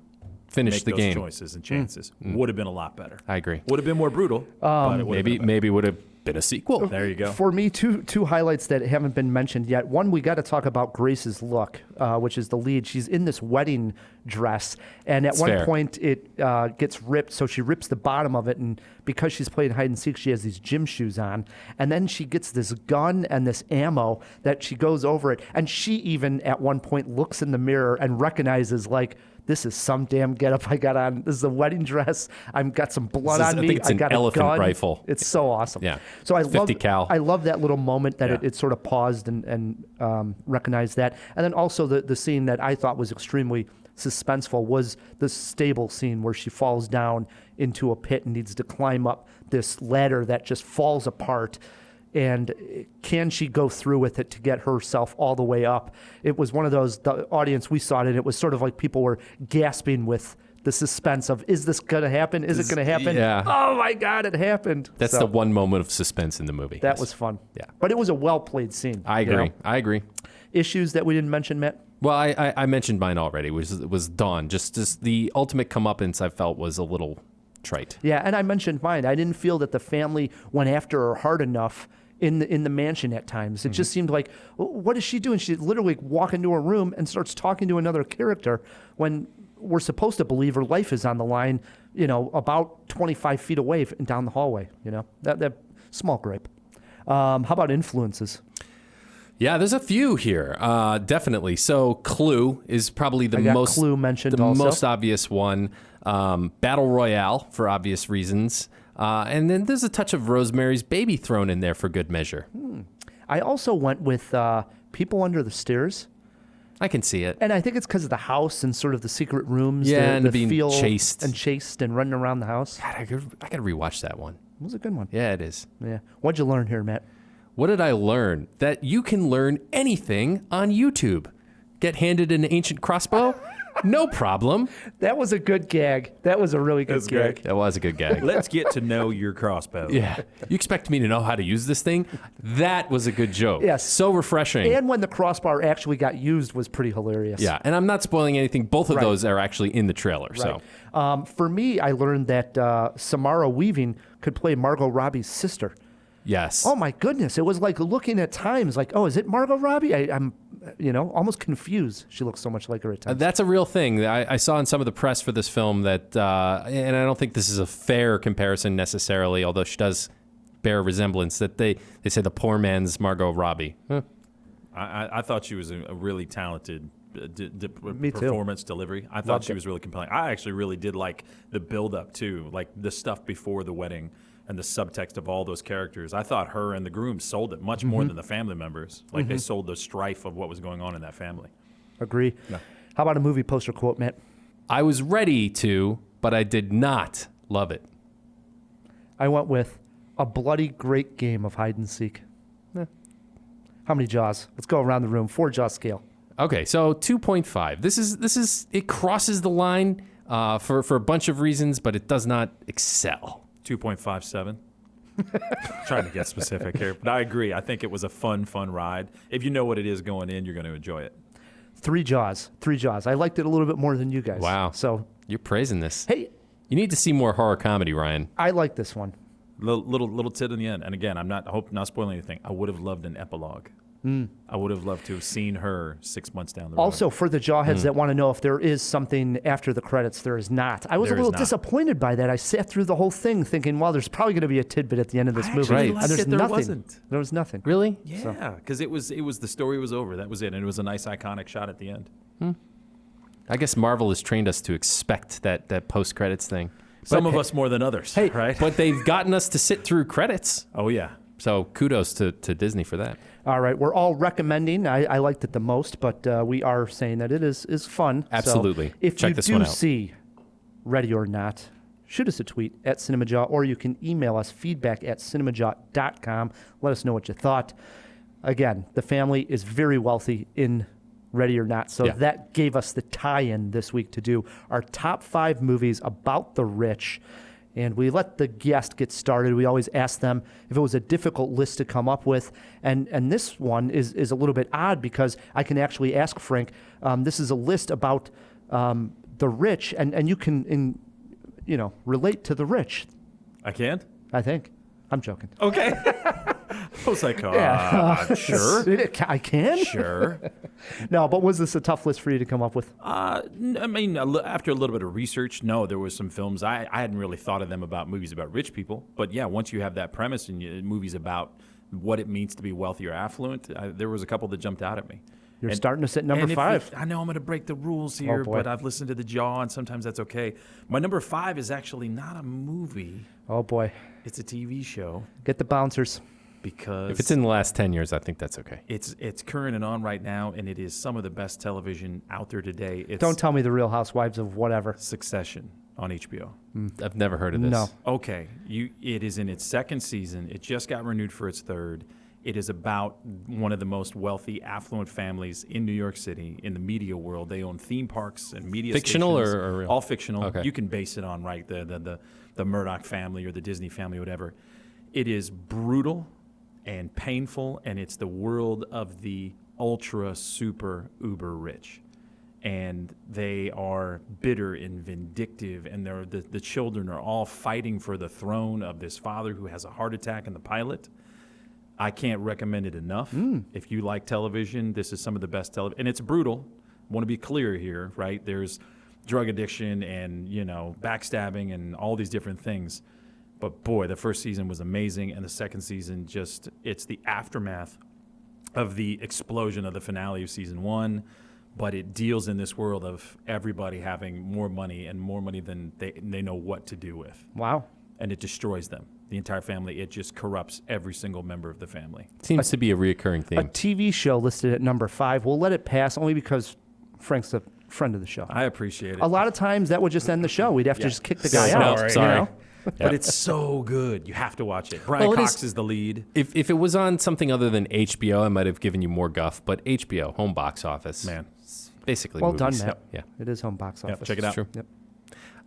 A: Finish
D: make
A: the
D: those
A: game.
D: choices and chances. Would have been a lot better.
A: I agree.
D: Would have been more brutal, but it would have been better.
A: Maybe would have been a sequel.
D: There you go.
B: For me, two highlights that haven't been mentioned yet. One, we got to talk about Grace's look, which is the lead. She's in this wedding dress, and at one point it gets ripped, so she rips the bottom of it, and because she's playing hide and seek, she has these gym shoes on, and then she gets this gun and this ammo that she goes over it, and she even at one point looks in the mirror and recognizes, like, this is some damn getup I got on. This is a wedding dress. I've got some blood on me.
A: I think it's an
B: got
A: elephant
B: a gun.
A: rifle.
B: It's so awesome.
A: Yeah.
B: So I
A: 50 cal.
B: I love that little moment that
D: Yeah.
B: it sort of paused and recognized that. And then also the scene that I thought was extremely suspenseful was the stable scene where she falls down into a pit and needs to climb up this ladder that just falls apart. And can she go through with it to get herself all the way up? It was one of those, the audience, we saw it, and it was sort of like people were gasping with The suspense of, is this going to happen? Is it going to happen?
A: Yeah.
B: Oh my God, it happened.
A: That's
B: So,
A: the one moment of suspense in the movie.
B: That
A: Yes.
B: was fun.
A: Yeah.
B: But it was a well-played scene.
A: I
B: you
A: agree.
B: know?
A: I agree.
B: Issues that we didn't mention, Matt?
A: Well, I mentioned mine already. Was Dawn. Just the ultimate comeuppance I felt was a little trite.
B: Yeah, and I mentioned mine. I didn't feel that the family went after her hard enough in the mansion at times. It just seemed like, what is she doing? She literally walk into her room and starts talking to another character when we're supposed to believe her life is on the line, about 25 feet away and down the hallway, That small gripe. How about influences?
A: Yeah, there's a few here, definitely. So Clue is probably the
B: I got
A: most
B: Clue mentioned
A: the
B: also.
A: most obvious one. Battle Royale for obvious reasons, and then there's a touch of Rosemary's Baby thrown in there for good measure.
B: I also went with People Under the Stairs.
A: I can see it.
B: And I think it's because of the house and sort of the secret rooms.
A: Yeah,
B: the
A: and being
B: feel
A: chased.
B: and running around the house.
A: God, I gotta rewatch that one.
B: It was a good one.
A: Yeah, it is.
B: Yeah. What'd you learn here, Matt?
A: What did I learn? That you can learn anything on YouTube. Get handed an ancient crossbow? No problem.
B: That was a good gag. That was a really good gag.
D: great.
A: That was a good gag.
D: Let's get to know your crossbow.
A: Yeah. You expect me to know how to use this thing? That was a good joke.
B: Yes.
A: So refreshing.
B: And when the crossbar actually got used was pretty hilarious.
A: Yeah, and I'm not spoiling anything. Both of
B: Right.
A: those are actually in the trailer. So
B: For me, I learned that Samara Weaving could play Margot Robbie's sister.
A: yes.
B: Oh my goodness! It was like looking at times, like, oh, is it Margot Robbie? I'm, almost confused. She looks so much like her at times.
A: That's a real thing. I saw in some of the press for this film that, and I don't think this is a fair comparison necessarily, although she does bear a resemblance, that they say the poor man's Margot Robbie. Huh.
D: I thought she was a really talented
B: Me too.
D: performance delivery. I thought
B: Loved
D: she
B: it.
D: was really compelling. I actually really did like the build-up, too, like the stuff before the wedding and the subtext of all those characters. I thought her and the groom sold it much more than the family members. Like, they sold the strife of what was going on in that family.
B: Agree.
D: Yeah.
B: How about a movie poster quote, Matt?
A: I was ready to, but I did not love it.
B: I went with a bloody great game of hide and seek. How many jaws? Let's go around the room. 4 jaw scale.
A: Okay, so 2.5. This is it crosses the line for a bunch of reasons, but it does not excel.
D: 2.57. Trying to get specific here, but I agree. I think it was a fun ride. If you know what it is going in, you're going to enjoy it.
B: 3 jaws. 3 jaws. I liked it a little bit more than you guys.
A: Wow.
B: So,
A: You're praising this.
B: hey,
A: You need to see more horror comedy, Ryan.
B: I like this one.
D: Little tit in the end. And again, I hope not spoiling anything. I would have loved an epilogue. I would have loved to have seen her 6 months down the road.
B: Also, for the jawheads that want to know if there is something after the credits, there is not. I was
D: There
B: a
D: is
B: little
D: not.
B: disappointed by that. I sat through the whole thing thinking, well, there's probably going to be a tidbit at the end of this movie.
D: actually
A: Right.
D: liked
B: And there's
D: it. There
B: nothing.
D: wasn't.
B: There was nothing.
A: Really?
D: Yeah, because it was the story was over. That was it, and it was a nice iconic shot at the end.
A: I guess Marvel has trained us to expect that post-credits thing.
D: Some of us more than others,
A: Hey,
D: right?
A: but they've gotten us to sit through credits.
D: Oh yeah,
A: So kudos to Disney for that.
B: All right, we're all recommending. I liked it the most, but we are saying that it is fun. So
A: Absolutely.
B: if
A: Check
B: you
A: this
B: do
A: one out.
B: see Ready or Not, shoot us a tweet at Cinemajaw, or you can email us feedback@cinemajaw.com. Let us know what you thought. Again, the family is very wealthy in Ready or Not, so
A: Yeah.
B: that gave us the tie-in this week to do our top 5 movies about the rich. And we let the guest get started. We always ask them if it was a difficult list to come up with. And this one is a little bit odd because I can actually ask Frank. This is a list about the rich, and you can relate to the rich,
D: I can.
B: I think. I'm joking.
D: Okay. I was like, sure,
B: I can?
D: sure.
B: No, but was this a tough list for you to come up with?
D: I mean, after a little bit of research, no, there was some films I hadn't really thought of them about movies about rich people. But yeah, once you have that premise and movies about what it means to be wealthy or affluent, there was a couple that jumped out at me.
B: You're starting us at number 5.
D: I know I'm going to break the rules here,
B: boy.
D: but I've listened to the Jaw, and sometimes that's okay. My number 5 is actually not a movie;
B: Oh, boy.
D: it's a TV show
B: Get the bouncers.
D: because
A: If it's in the last 10 years, I think that's okay.
D: it's current and on right now, and it is some of the best television out there today. It's
B: Don't tell me the Real Housewives of whatever.
D: Succession on HBO.
A: I've never heard of this.
B: No.
D: Okay, it is in its 2nd season. It just got renewed for its 3rd. It is about one of the most wealthy, affluent families in New York City, in the media world. They own theme parks and media
A: Fictional
D: stations.
A: or real?
D: All fictional.
A: Okay.
D: You can base it on, right, the Murdoch family or the Disney family, whatever. It is brutal and painful, and it's the world of the ultra, super, uber rich. And they are bitter and vindictive, and the children are all fighting for the throne of this father who has a heart attack in the pilot. I can't recommend it enough. If you like television, this is some of the best television. And it's brutal. I want to be clear here, right? There's drug addiction and, backstabbing and all these different things. But boy, the first season was amazing, and the second season it's the aftermath of the explosion of the finale of season 1. But it deals in this world of everybody having more money and more money than they know what to do with.
B: Wow.
D: And it destroys them. The entire family. It just corrupts every single member of the family.
A: Seems to be a reoccurring
B: A
A: theme.
B: TV show listed at number 5. We'll let it pass only because Frank's a friend of the show.
D: I appreciate it.
B: A lot of times that would just end the show. We'd have to just kick the guy
A: Sorry.
B: out.
A: Sorry.
D: But it's so good. You have to watch it. Brian
A: Well, it
D: Cox
A: is-
D: is the lead.
A: If it was on something other than HBO, I might have given you more guff. But HBO, home box office.
D: Man.
A: It's basically
B: Well
A: movies.
B: done, Matt.
A: Yeah.
B: It is home box office.
D: check it out.
A: True.
B: Yep.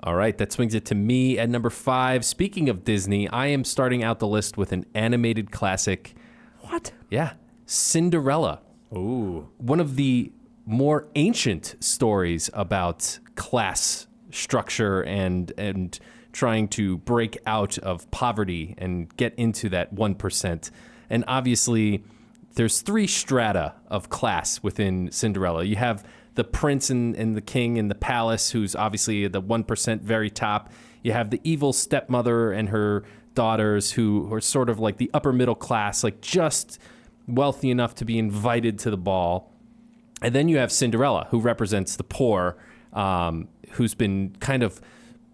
A: All right, that swings it to me at number 5. Speaking of Disney, I am starting out the list with an animated classic.
B: What?
A: Yeah, Cinderella.
D: Ooh.
A: One of the more ancient stories about class structure and trying to break out of poverty and get into that 1%. And obviously, there's 3 strata of class within Cinderella. You have the prince and the king in the palace, who's obviously the 1% very top. You have the evil stepmother and her daughters, who are sort of like the upper middle class, like just wealthy enough to be invited to the ball. And then you have Cinderella, who represents the poor, who's been kind of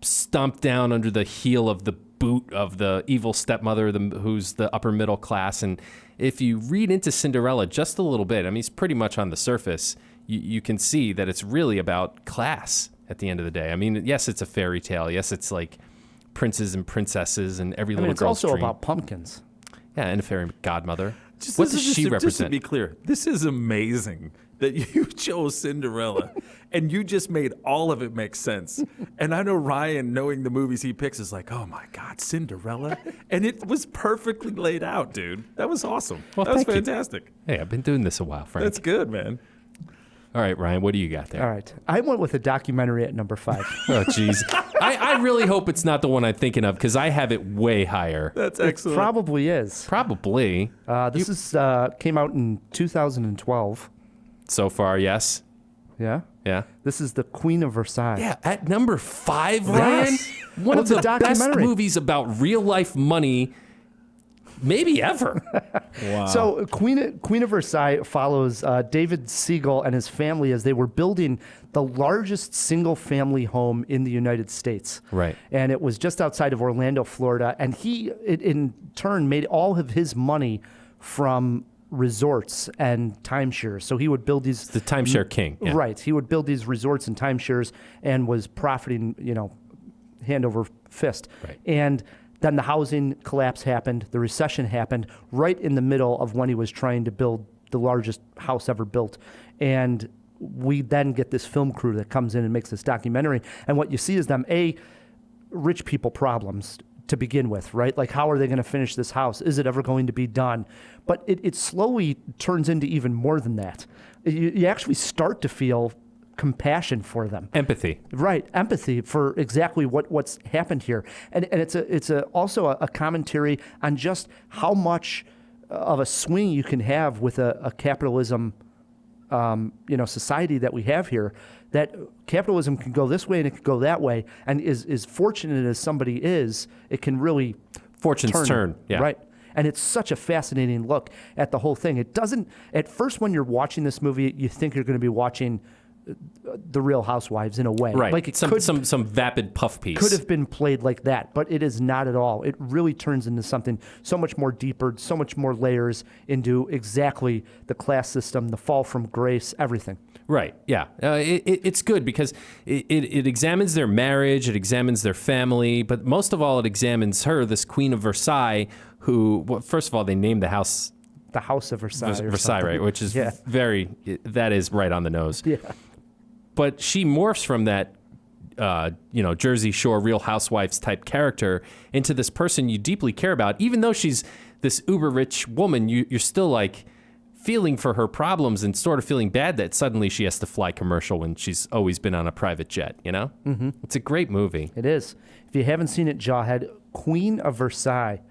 A: stomped down under the heel of the boot of the evil stepmother, who's the upper middle class. And if you read into Cinderella just a little bit, I mean, it's pretty much on the surface, you can see that it's really about class at the end of the day. I mean, yes, it's a fairy tale. Yes, it's like princes and princesses and every little
B: It's
A: girl's
B: also
A: dream.
B: about pumpkins.
A: Yeah, and a fairy godmother.
D: Just,
A: What does she
D: Just to
A: represent?
D: be clear, this is amazing that you chose Cinderella and you just made all of it make sense. And I know Ryan, knowing the movies he picks, is like, oh my God, Cinderella? And it was perfectly laid out, dude. That was awesome.
A: Well,
D: that was
A: thank you.
D: fantastic.
A: Hey, I've been doing this a while, Frank.
D: That's good, man.
A: All right, Ryan, what do you got there?
B: All right. I went with a documentary at number 5.
A: Oh, jeez. I really hope it's not the one I'm thinking of because I have it way higher.
D: That's
B: It
D: excellent.
B: probably is.
A: Probably.
B: This is came out in 2012.
A: So far, yes.
B: Yeah.
A: Yeah.
B: This is The Queen of Versailles.
A: Yeah, at number 5, Ryan,
B: Yes.
A: one
B: Well,
A: of
B: it's a
A: the best
B: documentary.
A: movies about real life money, maybe ever.
D: Wow.
B: So Queen of Versailles follows David Siegel and his family as they were building the largest single family home in the United States.
A: Right.
B: And it was just outside of Orlando, Florida. And he, in turn, made all of his money from resorts and timeshares. So he would build these...
A: The timeshare king. Yeah.
B: Right. He would build these resorts and timeshares and was profiting, hand over fist.
A: Right.
B: And then the housing collapse happened. The recession happened right in the middle of when he was trying to build the largest house ever built. And we then get this film crew that comes in and makes this documentary. And what you see is them, rich people problems to begin with, right? Like, how are they going to finish this house? Is it ever going to be done? But it slowly turns into even more than that. You actually start to feel compassion for them.
A: Empathy.
B: Right, empathy for exactly what's happened here, and it's also a commentary on just how much of a swing you can have with a capitalism, society that we have here. That capitalism can go this way and it can go that way, and as fortunate as somebody is, it can really
A: Fortune's turn. Yeah.
B: Right. And it's such a fascinating look at the whole thing. It doesn't, at first when you're watching this movie, you think you're going to be watching The Real Housewives in a way.
A: Right.
B: Like it
A: some vapid puff piece.
B: could have been played like that, but it is not at all. It really turns into something so much more deeper, so much more layers into exactly the class system, the fall from grace, everything.
A: Right. Yeah. It's good because it examines their marriage, it examines their family, but most of all, it examines her, this Queen of Versailles, who, well, first of all, they named the house
B: the House of Versailles. or
A: Versailles,
B: something.
A: right? Which is
B: Yeah.
A: that is right on the nose.
B: Yeah.
A: But she morphs from that, Jersey Shore Real Housewives type character into this person you deeply care about. Even though she's this uber rich woman, you're still like feeling for her problems and sort of feeling bad that suddenly she has to fly commercial when she's always been on a private jet, Mm-hmm. It's a great movie.
B: It is. If you haven't seen it, Jawhead, Queen of Versailles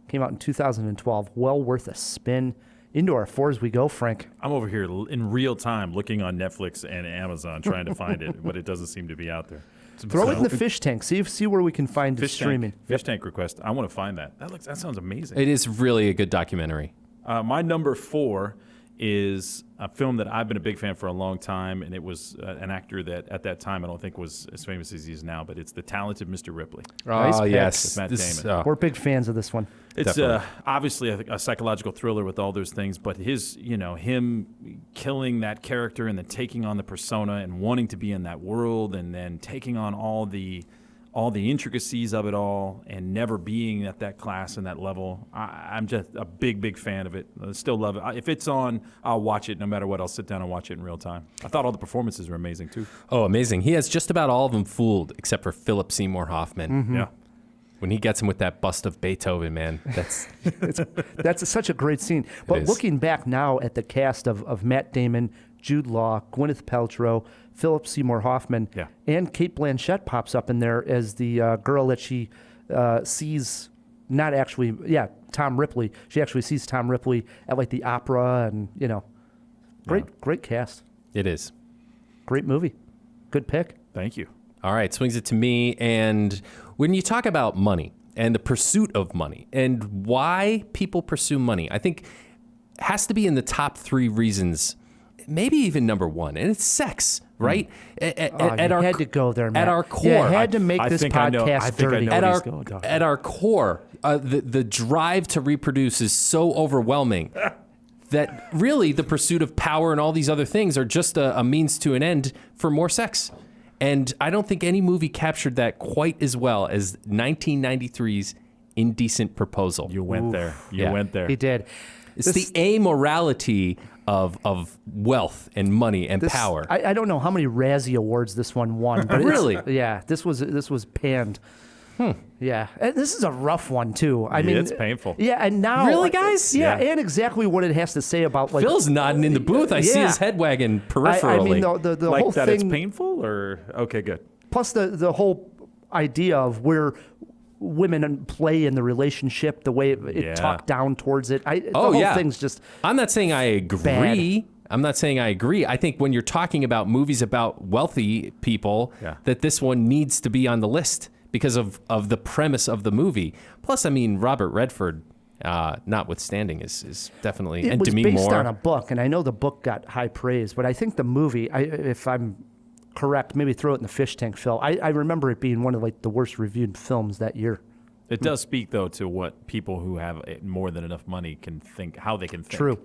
B: came out in 2012. Well worth a spin. Into our fours we go, Frank.
D: I'm over here in real time looking on Netflix and Amazon trying to find it, but it doesn't seem to be out there.
B: Throw it in the fish tank. See where we can find it streaming.
D: Fish tank request. I want to find that. That sounds amazing.
A: It is really a good documentary.
D: My number 4 is a film that I've been a big fan for a long time, and it was an actor that at that time I don't think was as famous as he is now, but it's The Talented Mr. Ripley.
B: Nice pick.
A: Yes.
D: With Matt Damon.
B: We're big fans of this one.
D: It's obviously a psychological thriller with all those things, but him killing that character and then taking on the persona and wanting to be in that world and then taking on all the intricacies of it all and never being at that class and that level. I'm just a big fan of it. I still love it. If it's on, I'll watch it no matter what. I'll sit down and watch it in real time. I thought all the performances were amazing too.
A: Oh, amazing. He has just about all of them fooled except for Philip Seymour Hoffman.
B: Mm-hmm.
D: Yeah.
A: When he gets him with that bust of Beethoven, man,
B: That's such a great scene. But
A: is.
B: looking back now at the cast of Matt Damon, Jude Law, Gwyneth Paltrow, Philip Seymour Hoffman,
D: Yeah.
B: and Cate Blanchett pops up in there as the girl that she sees, not actually, Tom Ripley. She actually sees Tom Ripley at like the opera and, great cast.
A: it is.
B: Great movie. Good pick.
D: Thank you.
A: All right, swings it to me. And when you talk about money and the pursuit of money and why people pursue money, I think has to be in the top 3 reasons, maybe even number 1, and it's sex, right?
B: You had to go there, Matt.
A: At our core,
B: You had to make
D: I
B: this
D: think I know-
B: podcast
D: I think I
B: dirty.
D: know
A: at
D: what
A: our
D: he's going to.
A: at our core, the drive to reproduce is so overwhelming that really the pursuit of power and all these other things are just a means to an end for more sex. And I don't think any movie captured that quite as well as 1993's Indecent Proposal.
D: You went there. You
A: Yeah.
D: went there.
B: He did.
A: It's the amorality of wealth and money and power.
B: I don't know how many Razzie Awards this one won. But
A: Really?
B: Yeah, this was panned. Yeah, and this is a rough one too. I mean,
D: it's painful.
B: Yeah, and now
A: Really, guys?
B: Yeah,
D: Yeah.
B: and exactly what it has to say about like
A: Phil's nodding in the booth. I see
B: Yeah.
A: his head wagging peripherally.
B: I mean, the
D: Like
B: whole
D: that
B: thing.
D: it's painful or okay, good.
B: Plus the whole idea of where women play in the relationship, the way it
D: Yeah.
B: talked down towards it. The
A: Oh,
B: whole
A: yeah.
B: thing's just
A: I'm not saying I agree. I'm not saying I agree. I think when you're talking about movies about wealthy people,
D: Yeah.
A: that this one needs to be on the list because of the premise of the movie. Plus, I mean, Robert Redford, notwithstanding, is definitely,
B: It
A: and
B: was
A: Demi
B: based
A: Moore.
B: on a book, and I know the book got high praise, but I think the movie, if I'm correct, maybe throw it in the fish tank, Phil. I remember it being one of like the worst reviewed films that year.
D: It does speak though to what people who have more than enough money can think, how they can think.
B: True.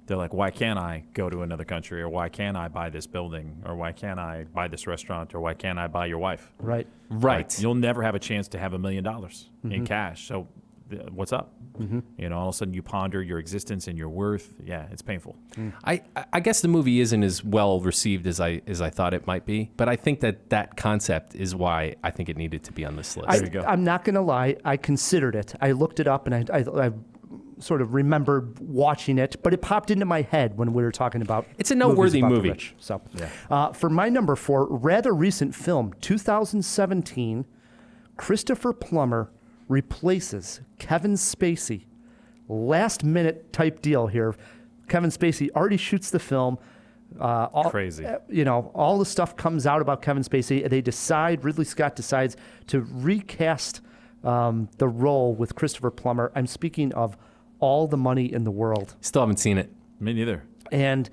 D: They're like, why can't I go to another country, or why can't I buy this building, or why can't I buy this restaurant, or why can't I buy your wife?
B: Right.
A: Right.
D: You'll never have a chance to have $1 million
B: Mm-hmm.
D: in cash. So, what's up? All of a sudden you ponder your existence and your worth. Yeah, it's painful.
A: I guess the movie isn't as well received as I thought it might be, but I think that concept is why I think it needed to be on this list.
D: There you go.
B: I'm not going to lie. I considered it. I looked it up, and I sort of remembered watching it, but it popped into my head when we were talking about
A: It's a noteworthy
B: movies about the
A: movie.
B: rich. So, for my number 4, rather recent film, 2017, Christopher Plummer replaces Kevin Spacey. Last minute type deal here. Kevin Spacey already shoots the film.
D: Crazy.
B: All the stuff comes out about Kevin Spacey. Ridley Scott decides to recast the role with Christopher Plummer. I'm speaking of All the Money in the World.
A: Still haven't seen it.
D: Me neither.
B: And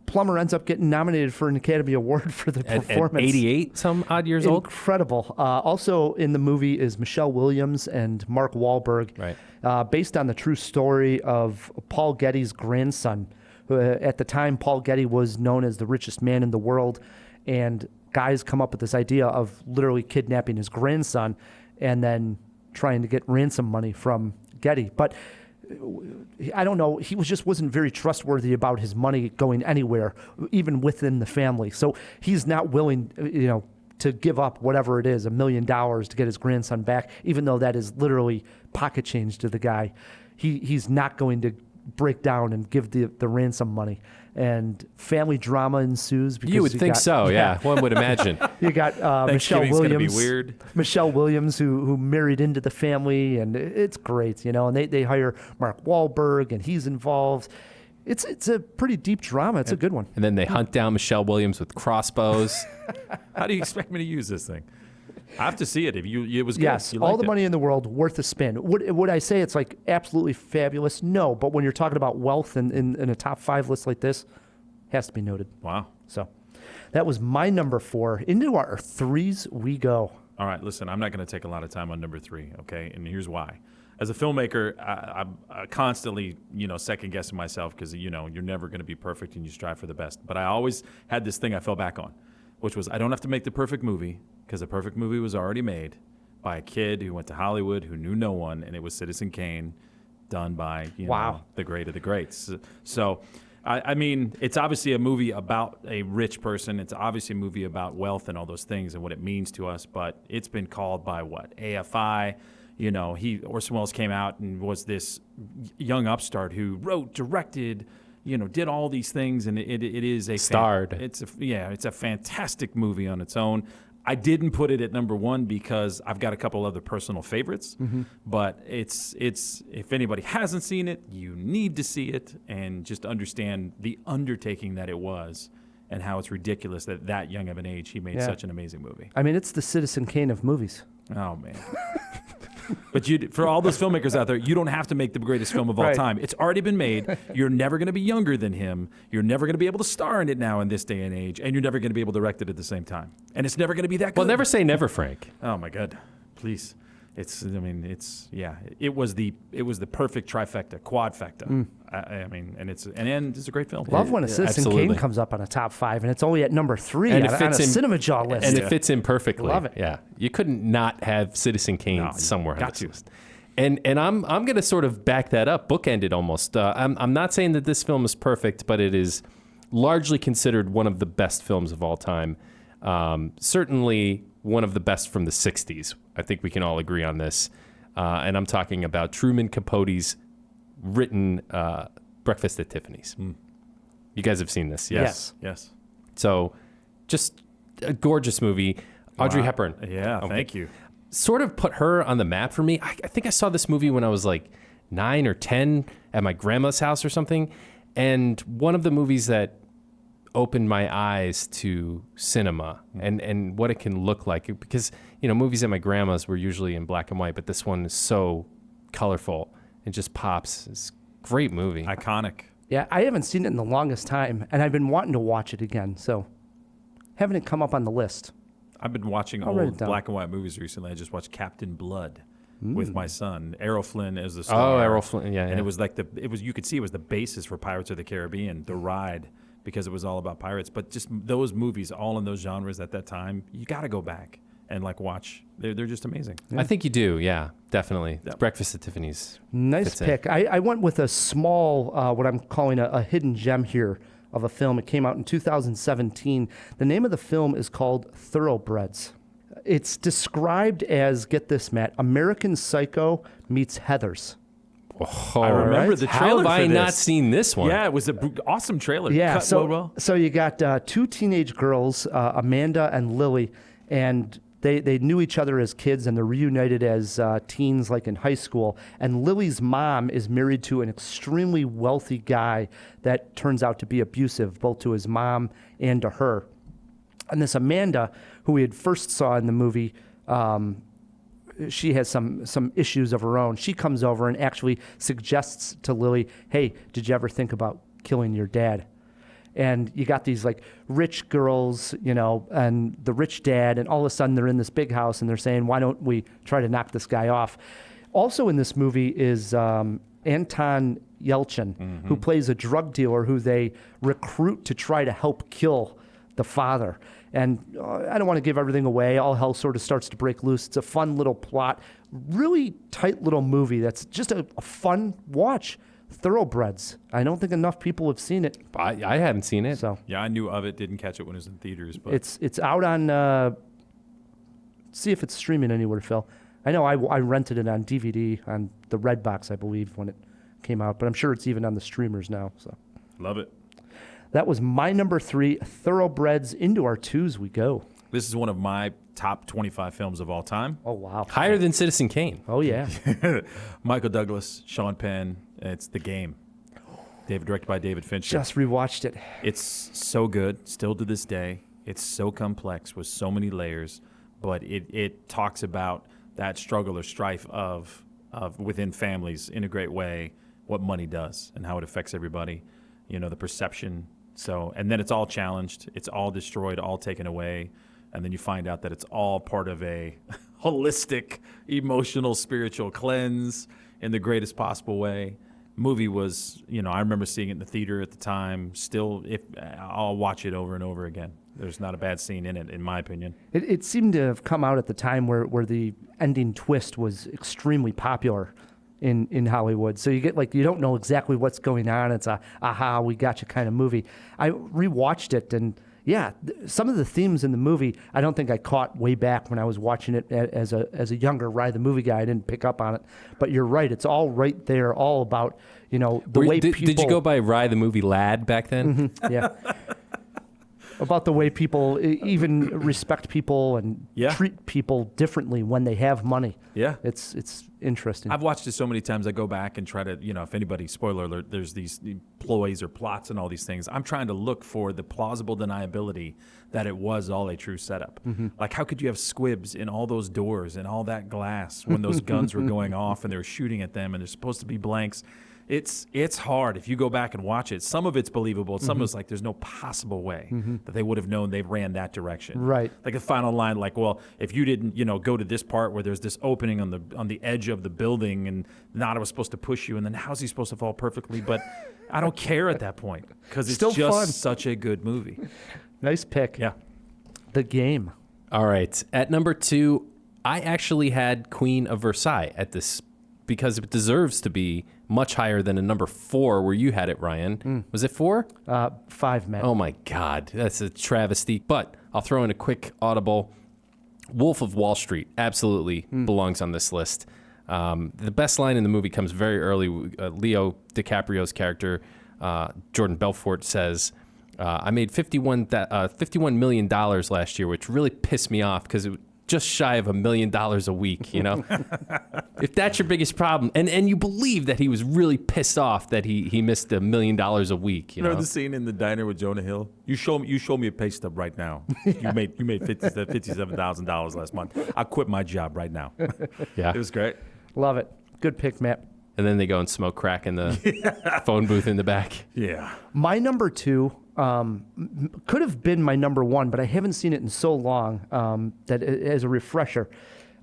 B: Plummer ends up getting nominated for an Academy Award for the
A: At
B: performance.
A: 88 some odd years old.
B: Incredible. Also in the movie is Michelle Williams and Mark Wahlberg.
A: Right.
B: Based on the true story of Paul Getty's grandson. Who, at the time, Paul Getty was known as the richest man in the world. And guys come up with this idea of literally kidnapping his grandson and then trying to get ransom money from Getty. But I don't know, he wasn't very trustworthy about his money going anywhere, even within the family. So he's not willing, to give up whatever it is, $1 million to get his grandson back, even though that is literally pocket change to the guy. He's not going to break down and give the ransom money. And family drama ensues. Because
A: you would think so, yeah. One would imagine.
B: You got Michelle Williams.
D: Be weird.
B: Michelle Williams, who married into the family, and it's great, And they hire Mark Wahlberg, and he's involved. It's a pretty deep drama. It's a good one.
A: And then they hunt down Michelle Williams with crossbows.
D: How do you expect me to use this thing? I have to see it. It was good.
B: Yes, all the money in the world, worth a spin. Would I say it's like absolutely fabulous? No, but when you're talking about wealth in a top 5 list like this, has to be noted.
D: Wow.
B: So that was my number 4. Into our 3s we go.
D: All right, listen, I'm not going to take a lot of time on number 3, okay? And here's why. As a filmmaker, I'm constantly, second guessing myself because, you're never going to be perfect and you strive for the best. But I always had this thing I fell back on, which was I don't have to make the perfect movie because the perfect movie was already made by a kid who went to Hollywood who knew no one, and it was Citizen Kane, done by the great of the greats. So, I mean, it's obviously a movie about a rich person. It's obviously a movie about wealth and all those things and what it means to us. But it's been called by AFI. Orson Welles came out and was this young upstart who wrote, directed, did all these things, and it is a
A: starred.
D: It's a fantastic movie on its own. I didn't put it at number 1 because I've got a couple other personal favorites, but it's if anybody hasn't seen it, you need to see it and just understand the undertaking that it was and how it's ridiculous that young of an age he made such an amazing movie.
B: I mean, it's the Citizen Kane of movies.
D: Oh man. But for all those filmmakers out there, you don't have to make the greatest film of all time. It's already been made. You're never going to be younger than him. You're never going to be able to star in it now in this day and age, and you're never going to be able to direct it at the same time. And it's never going to be that good.
A: Well, never say never, Frank.
D: Oh my God, please. It was the perfect trifecta, quadfecta. And it's a great film.
B: Love when a Citizen Kane comes up on a top 5, and it's only at number 3
A: and
B: on a Cinemajaw list.
A: And it fits in perfectly.
B: Love it.
A: Yeah, you couldn't not have Citizen Kane somewhere on this list. And I'm going to sort of back that up, bookend it almost. I'm not saying that this film is perfect, but it is largely considered one of the best films of all time. Certainly one of the best from the 60s. I think we can all agree on this. And I'm talking about Truman Capote's written Breakfast at Tiffany's. You guys have seen this, yes?
D: Yes.
A: So just a gorgeous movie. Audrey Hepburn.
D: Yeah, thank you.
A: Sort of put her on the map for me. I think I saw this movie when I was like 9 or 10 at my grandma's house or something. And one of the movies that opened my eyes to cinema and what it can look like. Because, movies at my grandma's were usually in black and white, but this one is so colorful and just pops. It's a great movie.
D: Iconic.
B: Yeah, I haven't seen it in the longest time, and I've been wanting to watch it again, so having it come up on the list.
D: I've been watching old black and white movies recently. I just watched Captain Blood with my son. Errol Flynn as the star.
A: Oh, Errol Flynn, yeah.
D: And it was like you could see it was the basis for Pirates of the Caribbean, the ride, because it was all about pirates. But just those movies, all in those genres at that time, you got to go back and watch. They're just amazing.
A: Yeah. I think you do, yeah, definitely. Yep. Breakfast at Tiffany's.
B: Nice pick. I went with a small, what I'm calling a hidden gem here of a film. It came out in 2017. The name of the film is called Thoroughbreds. It's described as, get this, Matt, American Psycho meets Heathers.
A: Oh,
D: I remember the trailer.
A: How have I
D: for this.
A: not seen this one?
D: Yeah, it was an awesome trailer.
B: Yeah,
D: Cut
B: so you got 2 teenage girls, Amanda and Lily, and they knew each other as kids, and they're reunited as teens, like in high school. And Lily's mom is married to an extremely wealthy guy that turns out to be abusive, both to his mom and to her. And this Amanda, who we had first saw in the movie, she has some issues of her own. She comes over and actually suggests to Lily, hey, did you ever think about killing your dad? And you got these rich girls, and the rich dad, and all of a sudden they're in this big house and they're saying, why don't we try to knock this guy off? Also in this movie is Anton Yelchin, who plays a drug dealer who they recruit to try to help kill the father. And I don't want to give everything away. All hell sort of starts to break loose. It's a fun little plot, really tight little movie that's just a fun watch. Thoroughbreds. I don't think enough people have seen it.
A: I hadn't seen it.
B: So
D: Yeah, I knew of it, didn't catch it when it was in theaters. But
B: it's out on. See if it's streaming anywhere, Phil. I know I rented it on DVD on the Redbox, I believe, when it came out, but I'm sure it's even on the streamers now. So
D: love it.
B: that was my number 3. Thoroughbreds. Into our 2s we go.
D: This is one of my top 25 films of all time.
B: Oh wow,
A: Higher than Citizen Kane.
B: Oh yeah.
D: Michael Douglas, Sean Penn. It's The Game. Directed by David Fincher.
B: Just rewatched it.
D: It's so good, still to this day. It's so complex with so many layers, but it talks about that struggle or strife of within families in a great way, what money does and how it affects everybody, the perception. So, and then it's all challenged, it's all destroyed, all taken away, and then you find out that it's all part of a holistic, emotional, spiritual cleanse in the greatest possible way. Movie was, I remember seeing it in the theater at the time. Still, I'll watch it over and over again. There's not a bad scene in it, in my opinion.
B: It seemed to have come out at the time where the ending twist was extremely popular in Hollywood. So you get you don't know exactly what's going on. It's a aha, we got you kind of movie. I rewatched it, and yeah, some of the themes in the movie I don't think I caught way back when I was watching it as a younger Rye the Movie guy. I didn't pick up on it, but you're right. It's all right there, all about the way people.
A: Did you go by Rye the Movie lad back then?
B: Mm-hmm, yeah. About the way people even respect people and treat people differently when they have money.
D: Yeah.
B: It's interesting.
D: I've watched it so many times. I go back and try to, if anybody, spoiler alert, there's these ploys or plots and all these things. I'm trying to look for the plausible deniability that it was all a true setup.
B: Mm-hmm.
D: Like, how could you have squibs in all those doors and all that glass when those guns were going off and they were shooting at them and there's supposed to be blanks? It's hard if you go back and watch it. Some of it's believable. Some of it's like there's no possible way that they would have known they ran that direction.
B: Right.
D: Like a final line, well, if you didn't, go to this part where there's this opening on the edge of the building, and Nada was supposed to push you, and then how's he supposed to fall perfectly? But I don't care at that point because it's
B: Still
D: just
B: fun.
D: such a good movie.
B: Nice pick.
D: Yeah.
B: The Game.
A: All right. At number 2, I actually had Queen of Versailles at this because it deserves to be much higher than a number 4 where you had it, Ryan. Was it 4?
B: 5, Matt.
A: Oh, my God. That's a travesty. But I'll throw in a quick audible. Wolf of Wall Street absolutely belongs on this list. The best line in the movie comes very early. Leo DiCaprio's character, Jordan Belfort, says, I made $51 million last year, which really pissed me off because it was just shy of $1 million a week, If that's your biggest problem, and you believe that he was really pissed off that he missed $1 million a week,
D: Remember the scene in the diner with Jonah Hill? You show me a pay stub right now. You made $57,000 last month. I quit my job right now.
A: Yeah.
D: It was great.
B: Love it. Good pick, Matt.
A: And then they go and smoke crack in the phone booth in the back.
D: Yeah.
B: My number 2 could have been my number 1, but I haven't seen it in so long that as a refresher,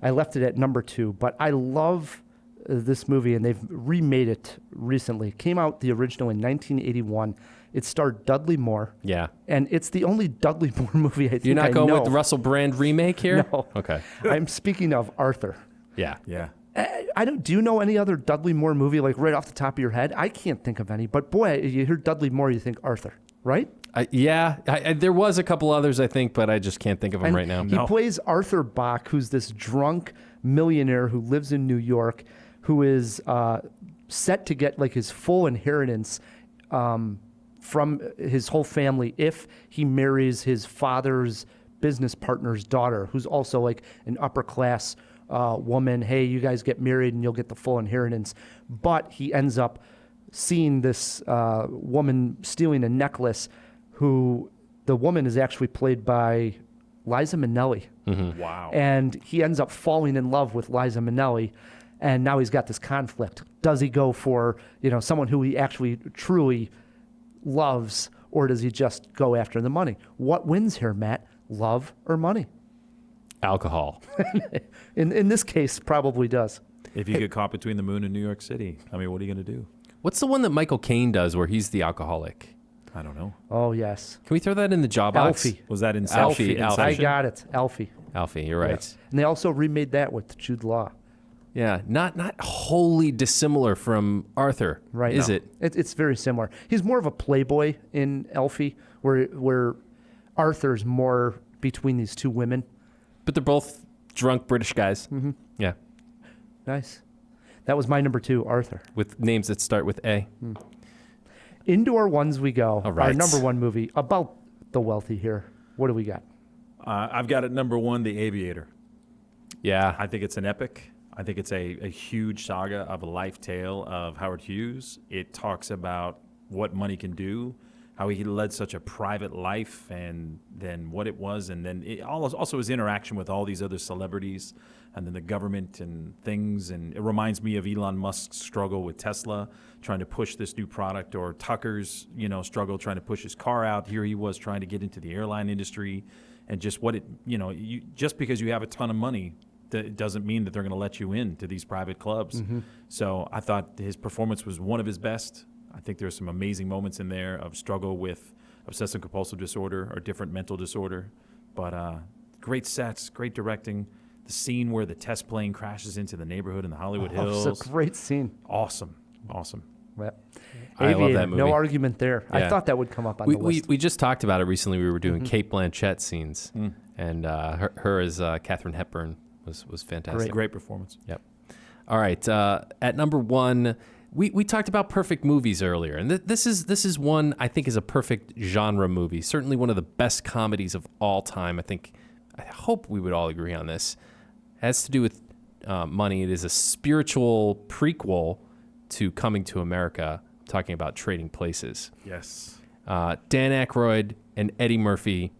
B: I left it at number 2. But I love this movie, and they've remade it recently. It came out the original in 1981. It starred Dudley Moore.
A: Yeah.
B: And it's the only Dudley Moore movie I think I know.
A: You're not going with the Russell Brand remake here?
B: No.
A: Okay.
B: I'm speaking of Arthur.
A: Yeah.
D: Yeah.
B: Do you know any other Dudley Moore movie, right off the top of your head? I can't think of any. But boy, you hear Dudley Moore, you think Arthur, right?
A: There was a couple others, I think, but I just can't think of them right now.
B: He plays Arthur Bach, who's this drunk millionaire who lives in New York, who is set to get his full inheritance from his whole family if he marries his father's business partner's daughter, who's also an upper class woman. Hey, you guys get married and you'll get the full inheritance. But he ends up seeing this woman stealing a necklace, who the woman is actually played by Liza Minnelli.
A: Mm-hmm.
D: Wow.
B: And he ends up falling in love with Liza Minnelli, and now he's got this conflict. Does he go for someone who he actually truly loves, or does he just go after the money? What wins here, Matt? Love or money?
A: Alcohol.
B: In this case, probably does.
D: If you get caught between the moon and New York City, what are you going to do?
A: What's the one that Michael Caine does where he's the alcoholic?
D: I don't know.
B: Oh, yes.
A: Can we throw that in the jaw box?
B: Alfie.
D: Was that in
A: Alfie.
B: I got it. Alfie.
A: Alfie, you're right.
B: Yeah. And they also remade that with Jude Law.
A: Yeah, not wholly dissimilar from Arthur,
B: Right.
A: is
B: No.
A: it?
B: It's very similar. He's more of a playboy in Alfie, where Arthur's more between these two women.
A: But they're both drunk British guys. Mm-hmm. Yeah,
B: Nice. That was my number 2, Arthur.
A: with names that start with A.
B: Indoor ones we go.
A: All right.
B: Our number 1 movie about the wealthy here. What do we got?
D: I've got at number 1, The Aviator.
A: Yeah,
D: I think it's an epic. I think it's a huge saga of a life tale of Howard Hughes. It talks about what money can do, how he led such a private life, and then what it was, and then also his interaction with all these other celebrities, and then the government and things. And it reminds me of Elon Musk's struggle with Tesla, trying to push this new product, or Tucker's struggle trying to push his car out. Here he was trying to get into the airline industry, and just what it just because you have a ton of money, that doesn't mean that they're going to let you into these private clubs.
B: Mm-hmm.
D: So I thought his performance was one of his best. I think there's some amazing moments in there of struggle with obsessive compulsive disorder or different mental disorder. But great sets, great directing. The scene where the test plane crashes into the neighborhood in the Hollywood Hills.
B: It's a great scene.
D: Awesome.
B: Yep.
A: I love
B: Aviator,
A: that movie.
B: No argument there. I
A: Yeah.
B: thought that would come up on the list.
A: We just talked about it recently. We were doing Kate Blanchett scenes, and her as Katharine Hepburn was fantastic.
D: Great performance.
A: Yep. All right. At number 1, we talked about perfect movies earlier, and this is one I think is a perfect genre movie. Certainly one of the best comedies of all time. I hope we would all agree on this. It has to do with money. It is a spiritual prequel to Coming to America, talking about Trading Places.
D: Yes.
A: Dan Aykroyd and Eddie Murphy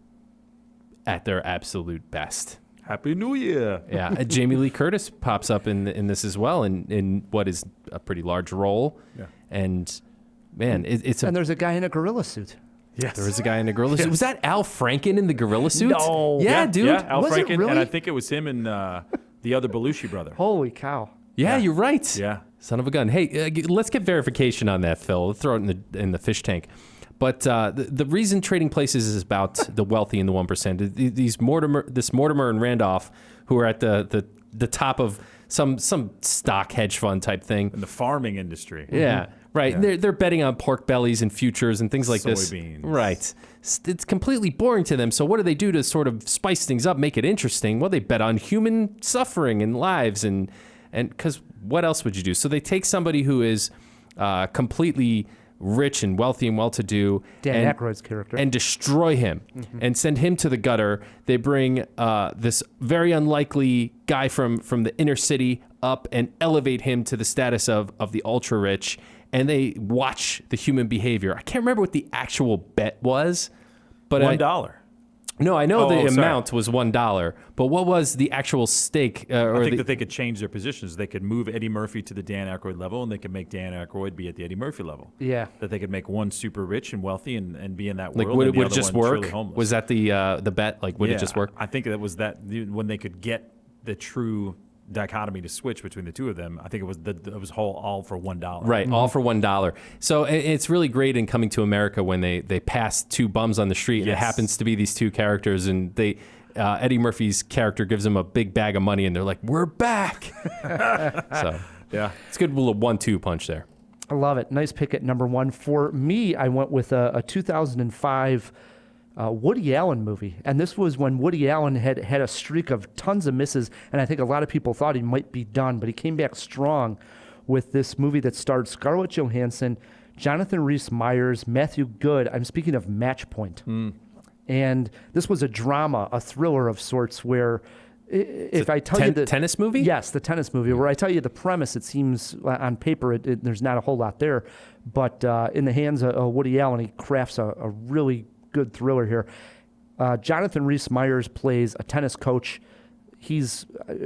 A: at their absolute best.
D: Happy New Year.
A: Yeah, Jamie Lee Curtis pops up in this as well, in what is a pretty large role.
D: Yeah.
A: And man, it's
B: and there's a guy in a gorilla suit.
D: Yes.
A: there is a guy in a gorilla suit. Was that Al Franken in the gorilla suit?
B: No.
A: Yeah, dude.
D: Yeah, Al
B: Was it
D: Franken,
B: really?
D: and I think it was him and the other Belushi brother.
B: Holy cow.
A: Yeah, you're right.
D: Yeah.
A: Son of a gun. Hey, let's get verification on that, Phil. Let's throw it in the fish tank. But the reason Trading Places is about the wealthy and the 1%. This Mortimer and Randolph, who are at the top of some stock hedge fund type thing.
D: In the farming industry.
A: Yeah, right.
D: Yeah.
A: They're betting on pork bellies and futures and things like this.
D: Soybeans.
A: Right. It's completely boring to them. So what do to sort of spice things up, make it interesting? Well, they bet on human suffering and lives, and because what else would you do? So they take somebody who is completely rich and wealthy and well-to-do,
B: Dan Aykroyd's character,
A: and destroy him and send him to the gutter. They bring this very unlikely guy from the inner city up and elevate him to the status of the ultra rich, and they watch the human behavior. I can't remember what the actual bet was, but
D: $1.
A: No, I know the
D: sorry.
A: amount was $1, but what was the actual stake?
D: I think that they could change their positions. They could move Eddie Murphy to the Dan Aykroyd level, and they could make Dan Aykroyd be at the Eddie Murphy level.
B: Yeah.
D: That they could make one super rich and wealthy and be in that
A: like
D: world.
A: would
D: and the
A: it
D: other
A: just
D: one
A: work?
D: truly homeless.
A: Was that the bet? Like would it just work?
D: I think that was when they could get the true dichotomy to switch between the two of them. I think it was all for $1.
A: Right, all for $1. So it's really great in Coming to America when they pass two bums on the street, and it
D: Yes.
A: happens to be these two characters, and they Eddie Murphy's character gives them a big bag of money, and they're like, "We're back!" So
D: Yeah.
A: it's a good little 1-2 punch there.
B: I love it. Nice pick at number 1. For me, I went with a 2005 Woody Allen movie. And this was when Woody Allen had a streak of tons of misses, and I think a lot of people thought he might be done, but he came back strong with this movie that starred Scarlett Johansson, Jonathan Rhys-Meyers, Matthew Goode. I'm speaking of Match Point. And this was a drama, a thriller of sorts, where if I tell you the
A: tennis movie?
B: Yes, the tennis movie, where I tell you the premise, it seems on paper there's not a whole lot there, but in the hands of Woody Allen, he crafts a really good thriller here. Jonathan Rhys-Meyers plays a tennis coach. He's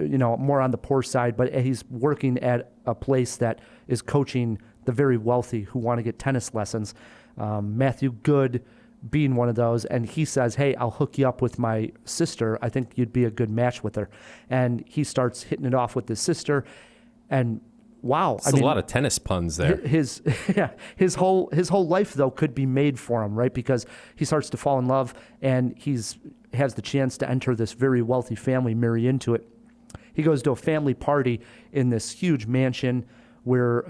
B: more on the poor side, but he's working at a place that is coaching the very wealthy who want to get tennis lessons. Matthew Goode being one of those, and he says, "Hey, I'll hook you up with my sister. I think you'd be a good match with her." And he starts hitting it off with his sister, and wow.
A: It's a lot of tennis puns there.
B: His whole life though could be made for him, right? Because he starts to fall in love, and has the chance to enter this very wealthy family, marry into it. He goes to a family party in this huge mansion where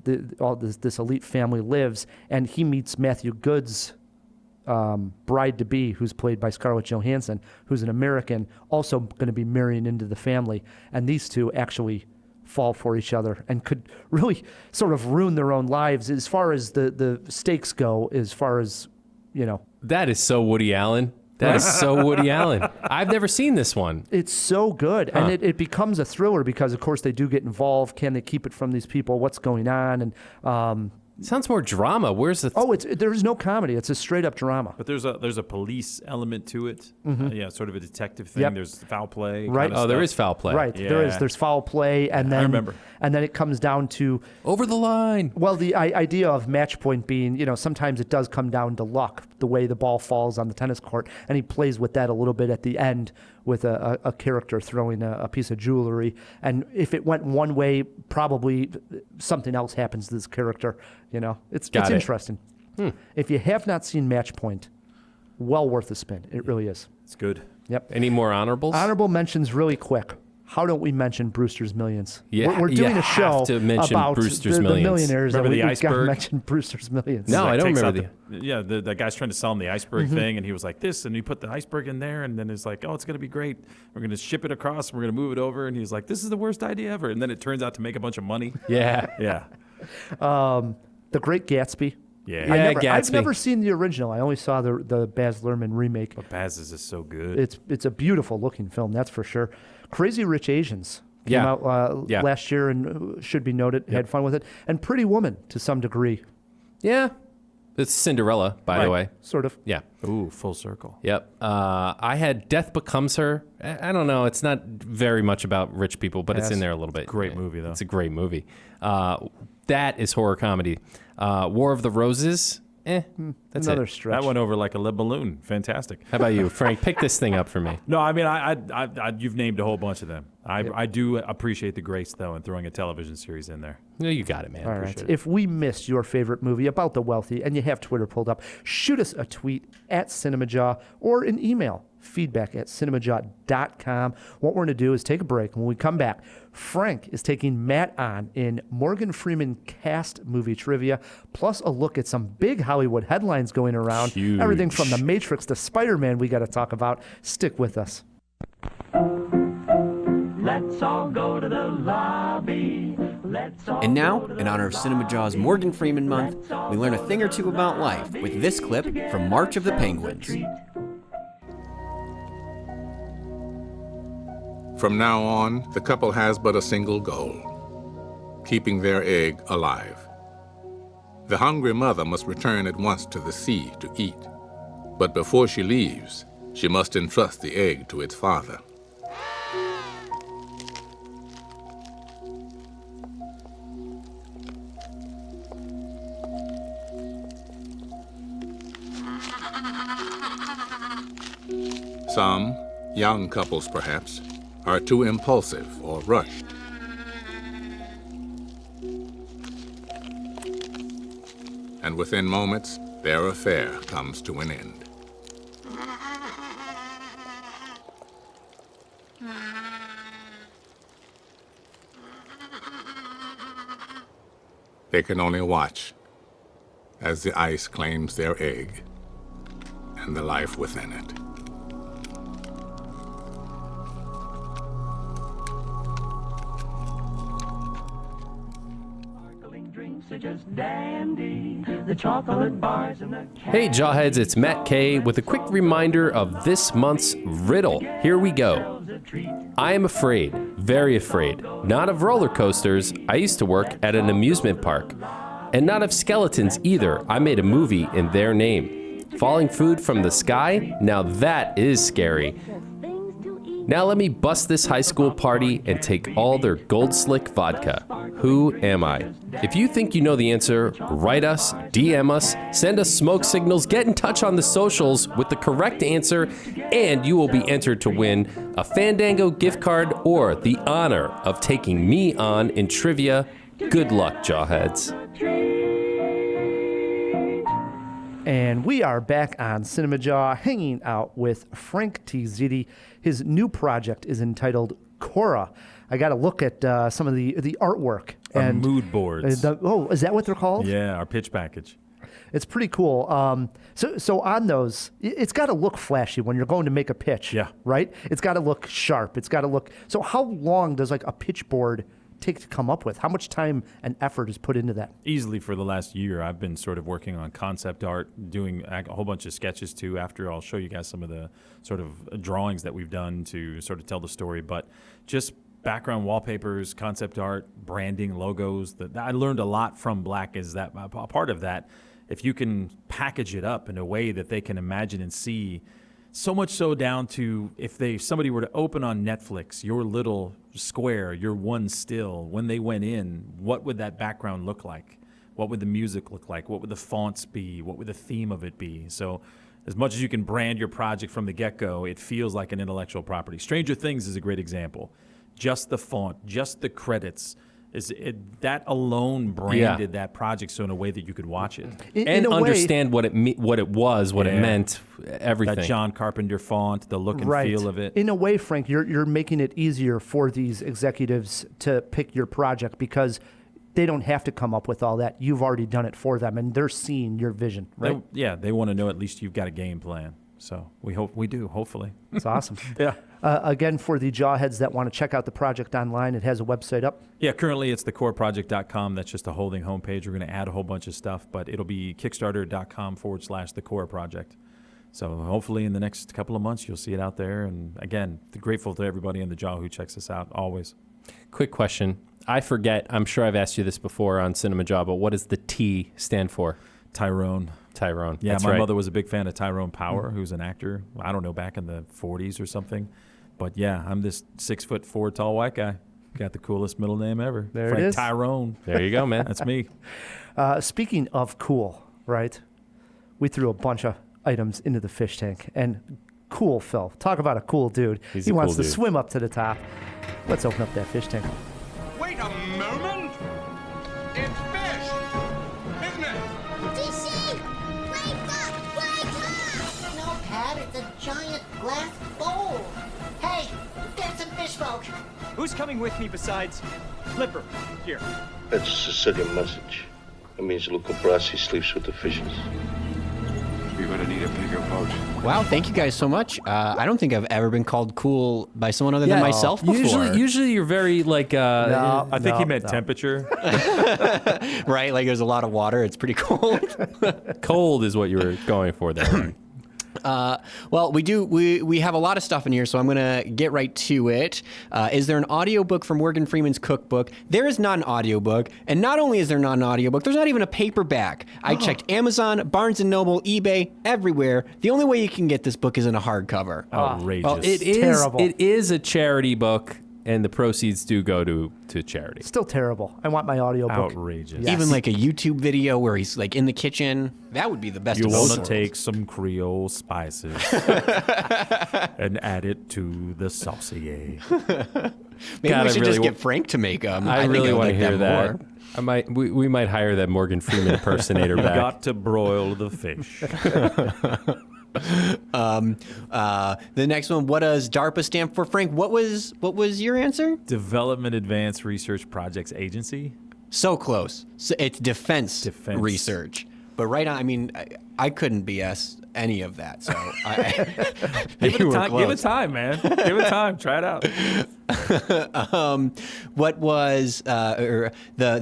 B: this elite family lives, and he meets Matthew Good's bride-to-be, who's played by Scarlett Johansson, who's an American, also going to be marrying into the family. And these two actually fall for each other and could really sort of ruin their own lives as far as the stakes go, as far as,
A: That is so Woody Allen. That is so Woody Allen. I've never seen this one.
B: It's so good. And it becomes a thriller because, of course, they do get involved. Can they keep it from these people? What's going on? And
A: Sounds more drama. Where's the...
B: there's no comedy. It's a straight-up drama.
D: But there's a police element to it. Sort of a detective thing.
B: Yep.
D: There's foul play.
B: Right.
D: Kind of
A: there
D: stuff.
A: is foul play.
B: Right.
D: Yeah.
B: There's foul play, and then
D: I remember.
B: And then it comes down to
A: Over the line.
B: Well, the idea of match point being, sometimes it does come down to luck, the way the ball falls on the tennis court, and he plays with that a little bit at the end with a character throwing a piece of jewelry. And if it went one way, probably something else happens to this character. It's interesting. If you have not seen Match Point, well worth a spin. It really is.
D: It's good.
B: Yep.
A: Any more honorables?
B: Honorable mentions really quick. How don't we mention Brewster's Millions?
A: Yeah,
B: we're doing
A: you
B: a show
A: have to mention
B: about
A: Brewster's
B: the
A: Millions.
B: millionaires.
D: Remember
B: and
D: the
B: we've got to
D: iceberg?
B: mention Brewster's Millions.
A: No, I don't
D: takes
A: remember
D: out the guy's trying to sell him the iceberg thing, and he was like this, and he put the iceberg in there, and then it's like, oh, it's going to be great. We're going to ship it across, and we're going to move it over, and he's like, this is the worst idea ever. And then it turns out to make a bunch of money.
A: Yeah.
D: Yeah.
B: The Great Gatsby.
D: Yeah.
B: I've
A: Gatsby.
B: never seen the original. I only saw the Baz Luhrmann remake.
D: But Baz's is so good.
B: It's a beautiful looking film, that's for sure. Crazy Rich Asians came
A: Yeah.
B: out last year and should be noted. Had fun with it. And Pretty Woman to some degree,
A: Yeah. It's Cinderella, by the way.
B: sort of.
A: Yeah.
D: Ooh, full circle.
A: Yep. I had Death Becomes Her. I don't know. It's not very much about rich people, but it's in there a little bit.
D: Great movie, though.
A: It's a great movie. That is horror comedy. War of the Roses. That's
B: Another
A: it.
B: stretch.
D: That went over like a lead balloon. Fantastic.
A: How about you, Frank? Pick this thing up for me.
D: No, I mean, I you've named a whole bunch of them. I do appreciate the grace, though, in throwing a television series in there.
A: No, you got it, man.
B: All right.
A: Appreciate it.
B: If we missed your favorite movie about the wealthy and you have Twitter pulled up, shoot us a tweet at Cinemajaw or an email, feedback@cinemajaw.com. What we're going to do is take a break. When we come back, Frank is taking Matt on in Morgan Freeman cast movie trivia, plus a look at some big Hollywood headlines going around.
A: Huge.
B: Everything from The Matrix to Spider-Man we got to talk about. Stick with us.
H: Let's all go to the lobby. Let's all
C: And now, in honor of Cinemajaw's Morgan Freeman Month, we learn a thing or two about life with this clip from March of the Penguins.
I: From now on, the couple has but a single goal: keeping their egg alive. The hungry mother must return at once to the sea to eat. But before she leaves, she must entrust the egg to its father. Some, young couples perhaps, are too impulsive or rushed. And within moments, their affair comes to an end. They can only watch as the ice claims their egg and the life within it.
A: Hey, Jawheads, it's Matt K with a quick reminder of this month's riddle. Here we go. I am afraid, very afraid, not of roller coasters. I used to work at an amusement park. And not of skeletons either. I made a movie in their name. Falling food from the sky? Now that is scary. Now let me bust this high school party and take all their Gold Slick vodka. Who am I? If you think you know the answer, write us, DM us, send us smoke signals, get in touch on the socials with the correct answer, and you will be entered to win a Fandango gift card or the honor of taking me on in trivia Good luck, Jawheads.
B: And we are back on Cinemajaw, hanging out with Frank T. Ziede. His new project is entitled Cora. I got to look at some of the artwork.
D: Our mood boards.
B: Is that what they're called?
D: Yeah, our pitch package.
B: It's pretty cool. So on those, it's got to look flashy when you're going to make a pitch.
D: Yeah.
B: Right? It's got to look sharp. It's got to look. So how long does like a pitch board take to come up with? How much time and effort is put into that?
D: Easily for the last year, I've been sort of working on concept art, doing a whole bunch of sketches too. After I'll show you guys some of the sort of drawings that we've done to sort of tell the story. But just background wallpapers, concept art, branding, logos. I learned a lot from Black. Is that a part of that? If you can package it up in a way that they can imagine and see, so much so down to if somebody were to open on Netflix your little square, your one still, when they went in, what would that background look like? What would the music look like? What would the fonts be? What would the theme of it be? So as much as you can brand your project from the get-go, it feels like an intellectual property. Stranger Things is a great example. Just the font, just the credits, that alone branded that project so in a way that you could watch it
A: and understand what it meant, everything.
D: That John Carpenter font, the look and feel of it.
B: In a way, Frank, you're making it easier for these executives to pick your project because they don't have to come up with all that. You've already done it for them, and they're seeing your vision, right?
D: They want to know at least you've got a game plan. So we do, hopefully.
B: That's awesome.
D: Yeah.
B: Again, for the Jawheads that want to check out the project online, it has a website up.
D: Yeah, currently it's thecoreproject.com. That's just a holding homepage. We're going to add a whole bunch of stuff, but it'll be kickstarter.com/the Cora project. So hopefully in the next couple of months, you'll see it out there. And again, grateful to everybody in the Jaw who checks us out always.
A: Quick question. I forget. I'm sure I've asked you this before on Cinemajaw, but what does the T stand for?
D: Tyrone.
A: Yeah,
D: that's my mother was a big fan of Tyrone Power, who's an actor. I don't know, back in the 40s or something. But yeah, I'm this 6'4" tall white guy. Got the coolest middle name ever.
B: There
D: Frank
B: it is.
D: Tyrone.
A: There you go, man.
D: That's me.
B: Speaking of cool, right? We threw a bunch of items into the fish tank. And cool Phil. Talk about a cool dude. He wants to swim up to the top. Let's open up that fish tank.
J: Wait a moment! It's fish! Isn't it?
K: DC! Wake up! Wake up! No, Pat, it's a giant glass bowl. Hey, get some fish folk.
L: Who's coming with me besides Flipper? Here.
M: That's a Sicilian message. It means Luca Brasi sleeps with the fishes.
E: You're gonna need a bigger boat.
C: Wow, thank you guys so much. I don't think I've ever been called cool by someone other than myself before.
A: Usually you're very like.
D: I think he meant temperature.
C: Right, like there's a lot of water. It's pretty cold.
A: Cold is what you were going for there.
C: Well, we have a lot of stuff in here, so I'm going to get right to it. Is there an audiobook from Morgan Freeman's cookbook? There is not an audiobook, and not only is there not an audiobook, there's not even a paperback. I checked Amazon, Barnes & Noble, eBay, everywhere. The only way you can get this book is in a hardcover.
D: Outrageous.
A: Well,
B: Terrible.
A: It is a charity book, and the proceeds do go to charity.
B: Still terrible. I want my audiobook.
D: Outrageous.
B: Yes.
C: Even like a YouTube video where he's like in the kitchen. That would be the best
D: You
C: of
D: want
C: both
D: to
C: worlds.
D: take some Creole spices and add it to the saucier.
C: Maybe
A: God,
C: we
A: I
C: should
A: really
C: just get Frank to make them.
A: I really want to
C: like
A: hear that.
C: more.
A: We might hire that Morgan Freeman impersonator
D: You
A: back.
D: got to broil the fish.
C: The next one, what does DARPA stand for? Frank, what was your answer?
D: Development Advanced Research Projects Agency.
C: So close. So it's defense research. But right on, I mean, I couldn't BS any of that. So
D: Give it time, man. Give it time. Try it out.
C: What was the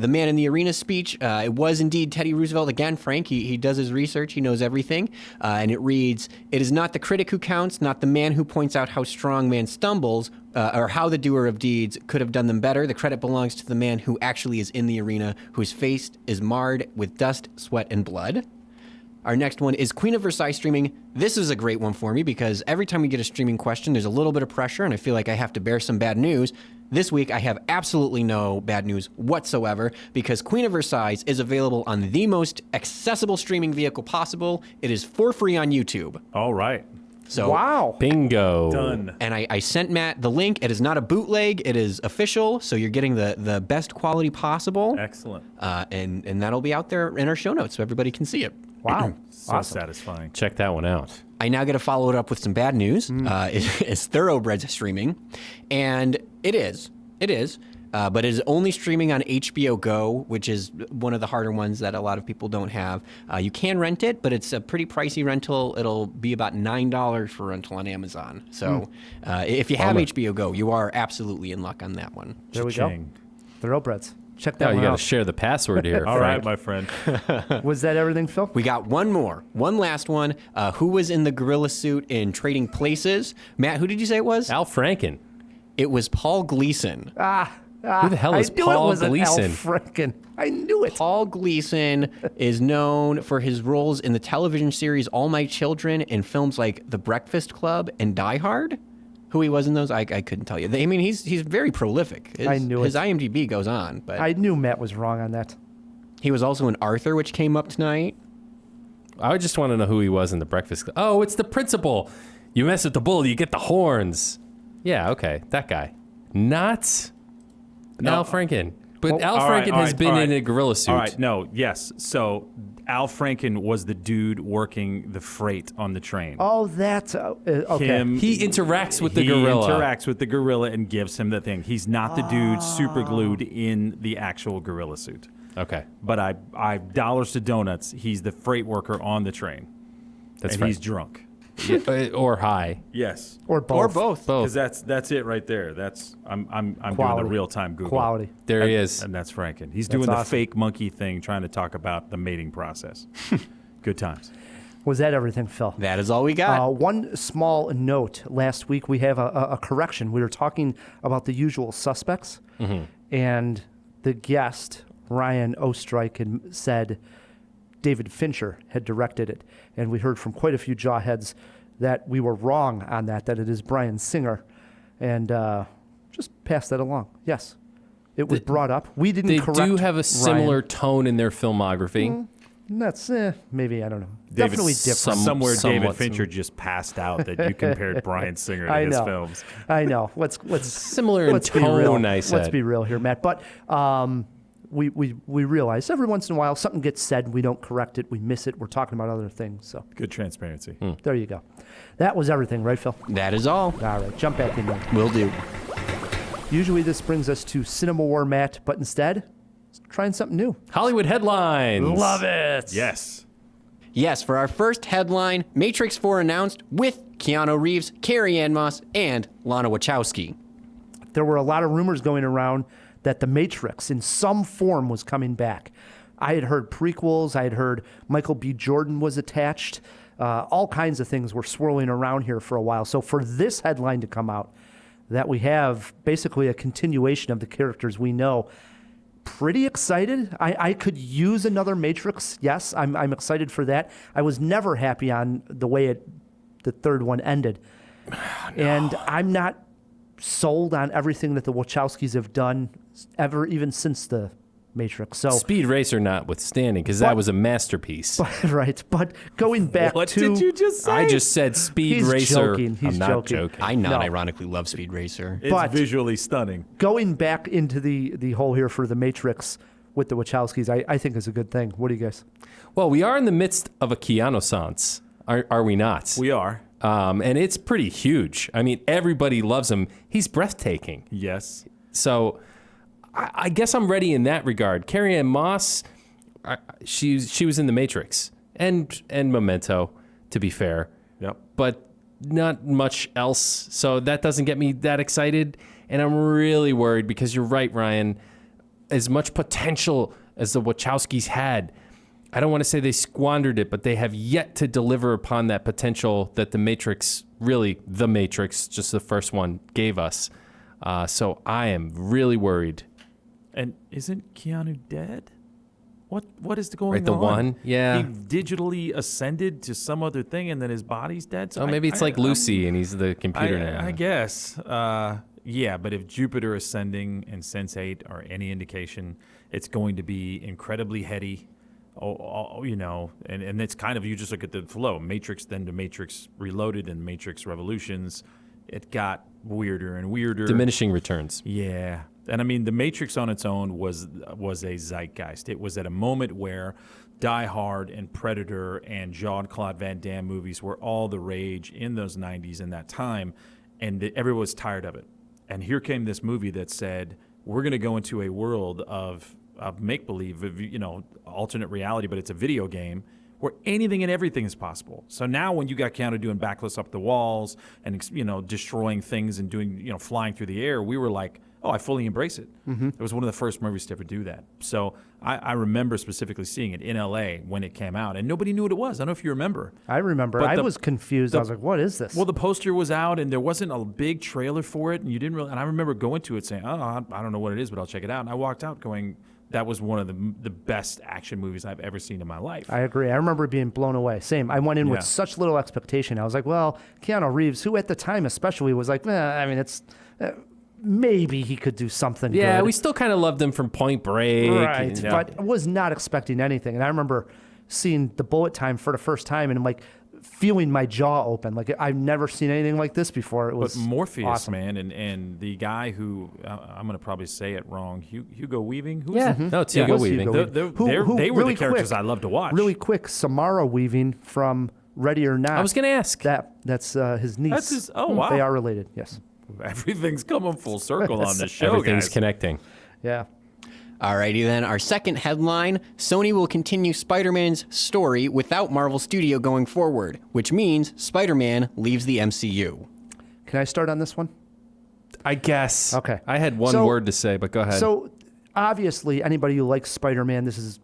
C: man in the arena speech? It was indeed Teddy Roosevelt. Again, Frank, he does his research. He knows everything. And it reads, "It is not the critic who counts, not the man who points out how strong man stumbles, or how the doer of deeds could have done them better. The credit belongs to the man who actually is in the arena, whose face is marred with dust, sweat, and blood." Our next one is Queen of Versailles streaming. This is a great one for me because every time we get a streaming question, there's a little bit of pressure and I feel like I have to bear some bad news. This week, I have absolutely no bad news whatsoever because Queen of Versailles is available on the most accessible streaming vehicle possible. It is for free on YouTube.
D: All right.
C: So
B: wow.
A: Bingo.
D: Done.
C: And I sent Matt the link. It is not a bootleg. It is official. So you're getting the best quality possible.
D: Excellent.
C: And that'll be out there in our show notes so everybody can see it.
B: Wow.
D: So satisfying.
A: Check that one out.
C: I now get to follow it up with some bad news. It's Thoroughbreds streaming. And it is. But it is only streaming on HBO Go, which is one of the harder ones that a lot of people don't have. You can rent it, but it's a pretty pricey rental. It'll be about $9 for rental on Amazon. So if you have HBO Go, you are absolutely in luck on that one.
B: There we go. Thoroughbreds. Check that
A: Oh,
B: one
A: you got to
B: out.
A: share the password here.
D: All right, my friend.
B: Was that everything, Phil?
C: We got one more. One last one. Who was in the gorilla suit in Trading Places? Matt, who did you say it was?
A: Al Franken.
C: It was Paul Gleason.
A: Who the hell is
B: I knew
A: Paul
B: it was
A: Gleason?
B: An Al Franken. I knew it.
C: Paul Gleason is known for his roles in the television series All My Children and films like The Breakfast Club and Die Hard. Who he was in those, I couldn't tell you. I mean, he's very prolific.
B: I knew
C: his
B: it.
C: IMDb goes on, but
B: I knew Matt was wrong on that.
C: he was also in Arthur, which came up tonight.
A: I just want to know who he was in the Breakfast Club. Oh, it's the principal. You mess with the bull, you get the horns. Yeah, okay, that guy. Not Al Franken. But Al Franken has been in a gorilla suit.
D: All right, no, yes. So Al Franken was the dude working the freight on the train.
B: Oh, that's okay.
A: He interacts with the gorilla.
D: He interacts with the gorilla and gives him the thing. He's not the dude super glued in the actual gorilla suit.
A: Okay.
D: But I dollars to donuts, he's the freight worker on the train.
A: That's
D: and
A: right.
D: He's drunk.
A: Yeah, or high.
D: Yes.
B: Or both.
D: Because that's it right there. That's I'm doing the real time Google.
B: Quality.
A: There he is.
D: And that's Franken. He's doing the fake monkey thing, trying to talk about the mating process. Good times.
B: Was that everything, Phil?
C: That is all we got.
B: One small note. Last week we have a correction. We were talking about The Usual Suspects, and the guest, Ryan Ostreich, had said David Fincher had directed it. And we heard from quite a few jawheads that we were wrong on that it is Bryan Singer. And just pass that along. Yes. It was brought up. We didn't correct
A: They do have a similar
B: Ryan.
A: tone in their filmography.
B: That's maybe, I don't know.
D: David,
B: Definitely different.
D: Somewhere
A: somewhat
D: David Fincher just passed out that you compared Bryan Singer to
B: I
D: his
B: know.
D: films.
B: I know. Let's
A: Similar in
B: let's be real.
A: tone, I said.
B: Let's be real here, Matt. But we realize every once in a while something gets said, we don't correct it, we miss it, we're talking about other things. So
D: Good transparency.
B: there you go. That was everything, right, Phil?
C: That is all.
B: All right, jump back in there.
C: Will do.
B: Usually this brings us to Cinemajaw, Matt, but instead, trying something new.
A: Hollywood headlines.
B: Love it.
D: Yes.
C: Yes, for our first headline, Matrix 4 announced with Keanu Reeves, Carrie-Anne Moss, and Lana Wachowski.
B: There were a lot of rumors going around that The Matrix in some form was coming back. I had heard prequels. I had heard Michael B. Jordan was attached. All kinds of things were swirling around here for a while. So for this headline to come out, that we have basically a continuation of the characters we know, pretty excited. I could use another Matrix. Yes, I'm excited for that. I was never happy on the way the third one ended. And I'm not sold on everything that the Wachowskis have done even since the Matrix. So
A: Speed Racer notwithstanding, because that was a masterpiece.
B: right, but going back
D: What
B: to
D: did you just say?
A: I just said Speed
B: He's
A: Racer.
B: joking. He's
A: I'm not
B: joking.
A: joking.
C: I non-ironically love Speed Racer.
D: It's
B: But-
D: visually stunning.
B: going back into the whole here for the Matrix with the Wachowskis, I think is a good thing. What do you guys?
A: Well, we are in the midst of a Keanu-sance, are we not?
D: We are.
A: And it's pretty huge. I mean, everybody loves him. He's breathtaking.
D: Yes.
A: So I guess I'm ready in that regard. Carrie-Anne Moss, she was in The Matrix and Memento, to be fair.
D: Yep.
A: But not much else. So that doesn't get me that excited. And I'm really worried because you're right, Ryan. As much potential as the Wachowskis had, I don't want to say they squandered it, but they have yet to deliver upon that potential that The Matrix, just the first one, gave us. So I am really worried.
D: And isn't Keanu dead? What is going
A: Right, the
D: on?
A: one? Yeah.
D: He digitally ascended to some other thing, and then his body's dead. So
A: Oh, maybe it's like Lucy, and he's the computer now.
D: I guess. Yeah, but if Jupiter Ascending and Sense8 are any indication, it's going to be incredibly heady, and it's kind of, you just look at the flow, Matrix, then to Matrix Reloaded and Matrix Revolutions. It got weirder and weirder.
A: Diminishing returns.
D: Yeah. And I mean, The Matrix on its own was a zeitgeist. It was at a moment where Die Hard and Predator and Jean-Claude Van Damme movies were all the rage in those 90s in that time, and everyone was tired of it. And here came this movie that said, we're going to go into a world of make-believe, of, alternate reality, but it's a video game where anything and everything is possible. So now when you got Keanu doing backflips up the walls and, destroying things and doing, flying through the air, we were like, oh, I fully embrace it.
B: Mm-hmm.
D: It was one of the first movies to ever do that. So I remember specifically seeing it in L.A. when it came out, and nobody knew what it was. I don't know if you remember.
B: I remember. I was confused. I was like, what is this?
D: Well, the poster was out, and there wasn't a big trailer for it, and you didn't really. And I remember going to it saying, oh, I don't know what it is, but I'll check it out. And I walked out going, that was one of the best action movies I've ever seen in my life.
B: I agree. I remember being blown away. Same. I went in with such little expectation. I was like, well, Keanu Reeves, who at the time especially was like, it's... maybe he could do something good.
A: Yeah, we still kind of loved him from Point Break.
B: Right, but was not expecting anything. And I remember seeing the bullet time for the first time and like feeling my jaw open. Like I've never seen anything like this before. It was
D: But Morpheus,
B: awesome.
D: man, and the guy who, I'm going to probably say it wrong, Hugo Weaving? Who's
A: yeah,
D: the,
A: no, it's Hugo Weaving.
D: They were the characters I loved to watch.
B: Really quick, Samara Weaving from Ready or Not.
A: I was going to ask.
B: That's his niece.
D: That's his, oh, wow.
B: They are related, yes.
D: Everything's coming full circle on this show,
A: Everything's
D: guys.
A: connecting.
B: Yeah.
C: Alrighty then, our second headline, Sony will continue Spider-Man's story without Marvel Studio going forward, which means Spider-Man leaves the MCU.
B: Can I start on this one?
A: I guess.
B: Okay.
A: I had one word to say, but go ahead.
B: So, obviously, anybody who likes Spider-Man, this is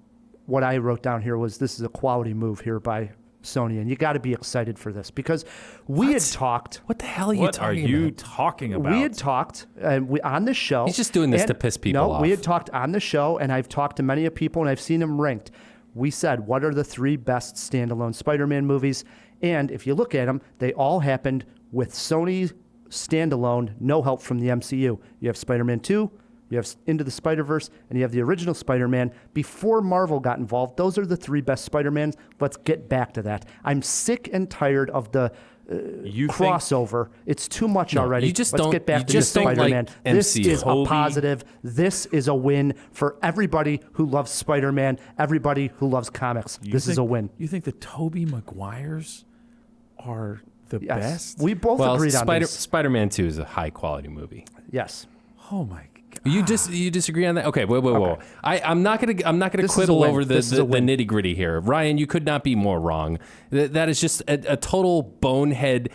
B: what I wrote down here was this is a quality move here by Sony, and you got to be excited for this because we had talked.
A: What the hell are you
D: What
A: talking
D: are you
A: about?
D: talking about?
B: We had talked on the show.
A: He's just doing this to piss people off.
B: We had talked on the show, and I've talked to many people, and I've seen them ranked. We said, what are the 3 best standalone Spider-Man movies? And if you look at them, they all happened with Sony standalone, no help from the MCU. You have Spider-Man 2, you have Into the Spider-Verse, and you have the original Spider-Man. Before Marvel got involved, those are the 3 best Spider-Mans. Let's get back to that. I'm sick and tired of the crossover. It's too much already.
A: Let's
B: get back to the Spider-Man. This is a positive. This is a win for everybody who loves Spider-Man, everybody who loves comics. This is a win.
D: You think the Tobey Maguires are the best?
B: We both agreed on this.
A: Spider-Man 2 is a high-quality movie.
B: Yes.
D: Oh, my God.
A: You disagree on that? Okay, whoa. I'm not gonna
B: This
A: quibble
B: is a win.
A: over the
B: This is a win.
A: nitty gritty here. Ryan, you could not be more wrong. That is just a total bonehead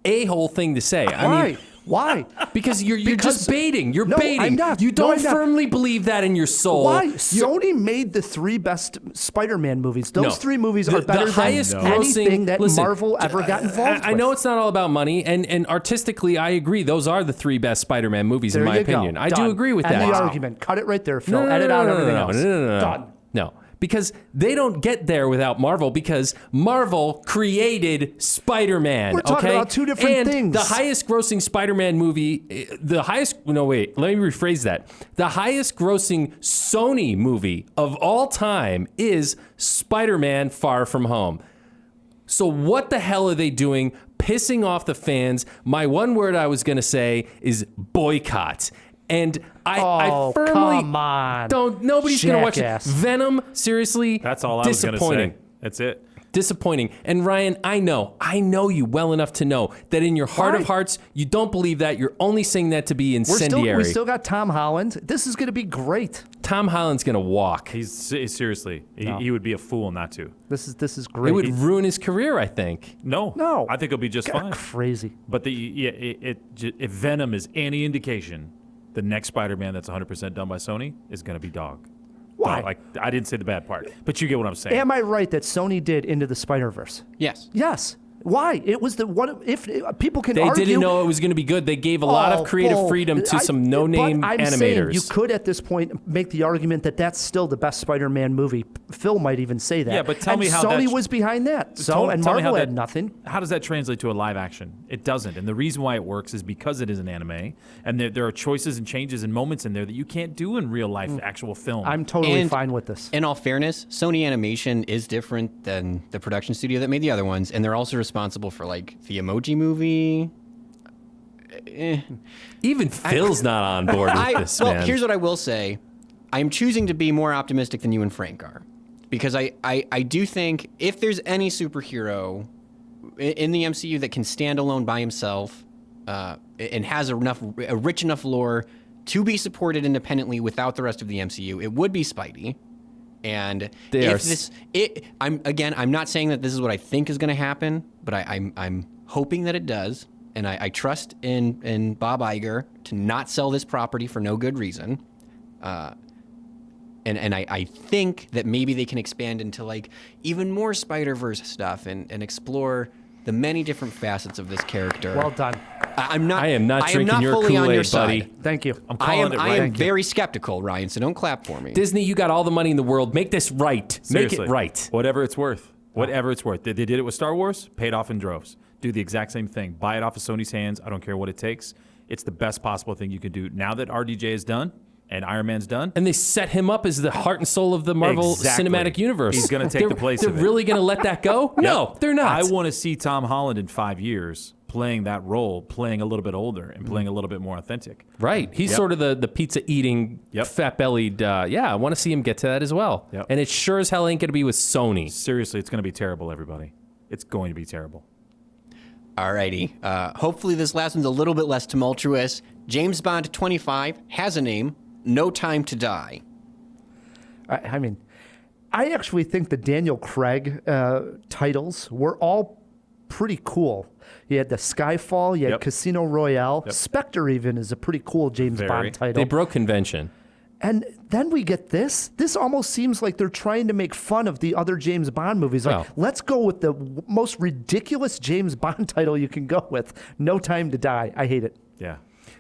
A: a-hole thing to say.
B: Why?
A: Because you're just baiting. You're
B: No,
A: baiting.
B: I'm not.
A: You
B: No,
A: don't
B: I'm not.
A: firmly believe that in your soul.
B: Why? Sony made the 3 best Spider-Man movies. Those 3 movies are better than anything that Marvel ever got involved with.
A: I know it's not all about money, and artistically, I agree. Those are the 3 best Spider-Man movies, in my opinion. I do agree with that.
B: End the argument. Cut it right there, Phil. Edit out everything else.
A: No.
B: Done.
A: No. Because they don't get there without Marvel, because Marvel created Spider-Man.
B: We're talking about 2 different things.
A: The highest grossing Spider-Man movie, let me rephrase that. The highest grossing Sony movie of all time is Spider-Man Far From Home. So what the hell are they doing pissing off the fans? My one word I was going to say is boycott. And I firmly
B: come on.
A: nobody's going to watch it.
B: Jackass.
A: Venom, seriously,
D: That's all I was going to
A: disappointing.
D: say. That's it.
A: Disappointing. And Ryan, I know you well enough to know that in your heart of hearts, you don't believe that. You're only saying that to be incendiary.
B: We still got Tom Holland. This is going to be great.
A: Tom Holland's going to walk.
D: He's seriously,
B: No.
D: he would be a fool not to.
B: This is great.
A: It would ruin his career, I think.
D: No. I think he'll be just fine.
B: Crazy.
D: But if Venom is any indication, the next Spider-Man that's 100% done by Sony is going to be dog.
B: Why?
D: Like, I didn't say the bad part, but you get what I'm saying.
B: Am I right that Sony did Into the Spider-Verse?
C: Yes.
B: Yes. Why? It was the one. If people can
A: They
B: argue,
A: didn't know it was going to be good. They gave a lot of creative freedom to some no-name
B: but I'm
A: animators.
B: saying you could, at this point, make the argument that that's still the best Spider-Man movie. Phil might even say that.
D: Yeah, but tell me how
B: Sony was behind that. So and Marvel had nothing.
D: How does that translate to a live action? It doesn't. And the reason why it works is because it is an anime, and there are choices and changes and moments in there that you can't do in real life actual film.
B: I'm totally fine with this.
C: In all fairness, Sony Animation is different than the production studio that made the other ones, and they're also responsible for like the Emoji Movie.
A: Even Phil's not on board with this, man.
C: Well, here's what I will say. I'm choosing to be more optimistic than you and Frank are. Because I do think if there's any superhero in the MCU that can stand alone by himself and has a rich enough lore to be supported independently without the rest of the MCU, it would be Spidey. And I'm not saying that this is what I think is going to happen, but I'm hoping that it does. And I trust in Bob Iger to not sell this property for no good reason. And I think that maybe they can expand into like even more Spider-Verse stuff and explore the many different facets of this character.
B: Well done.
A: I am not drinking your Kool-Aid, buddy.
B: Thank you.
D: I'm calling it right.
C: I am very skeptical, Ryan, so don't clap for me.
A: Disney, you got all the money in the world. Make this right.
D: Seriously.
A: Make it right.
D: Whatever it's worth. Whatever it's worth. They did it with Star Wars, paid off in droves. Do the exact same thing. Buy it off of Sony's hands. I don't care what it takes. It's the best possible thing you can do. Now that RDJ is done and Iron Man's done.
A: And they set him up as the heart and soul of the Marvel Cinematic Universe.
D: He's going to take the place of it.
A: They're really going to let that go? No, they're not.
D: I want to see Tom Holland in 5 years playing that role, playing a little bit older and playing a little bit more authentic.
A: Right. He's sort of the pizza-eating, fat-bellied, I want to see him get to that as well.
D: Yep.
A: And it sure as hell ain't going to be with Sony.
D: Seriously, it's going to be terrible, everybody. It's going to be terrible.
C: Alrighty. Hopefully this last one's a little bit less tumultuous. James Bond 25 has a name, No Time to Die.
B: I mean, I actually think the Daniel Craig titles were all pretty cool. You had the Skyfall, you had Casino Royale. Spectre even is a pretty cool James Bond title.
A: They broke convention.
B: And then we get this. This almost seems like they're trying to make fun of the other James Bond movies. Like, let's go with the most ridiculous James Bond title you can go with. No Time to Die. I hate it.
D: Yeah.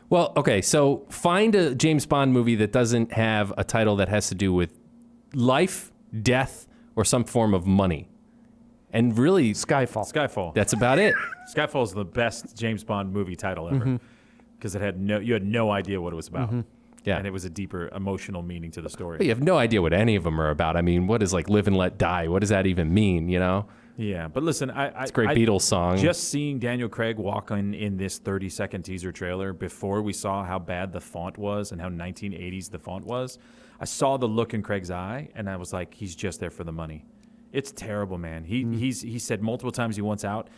A: Well, okay, so find a James Bond movie that doesn't have a title that has to do with life, death, or some form of money. And really...
B: Skyfall.
A: That's about it.
D: Skyfall is the best James Bond movie title ever. Because you had no idea what it was about.
A: Yeah.
D: And it was a deeper emotional meaning to the story.
A: But you have no idea what any of them are about. I mean, what is like Live and Let Die? What does that even mean, you know?
D: Yeah, but listen,
A: it's a great Beatles song.
D: Just seeing Daniel Craig walk in this 30-second teaser trailer before we saw how bad the font was and how 1980s the font was, I saw the look in Craig's eye, and I was like, he's just there for the money. It's terrible, man. He said multiple times he wants out.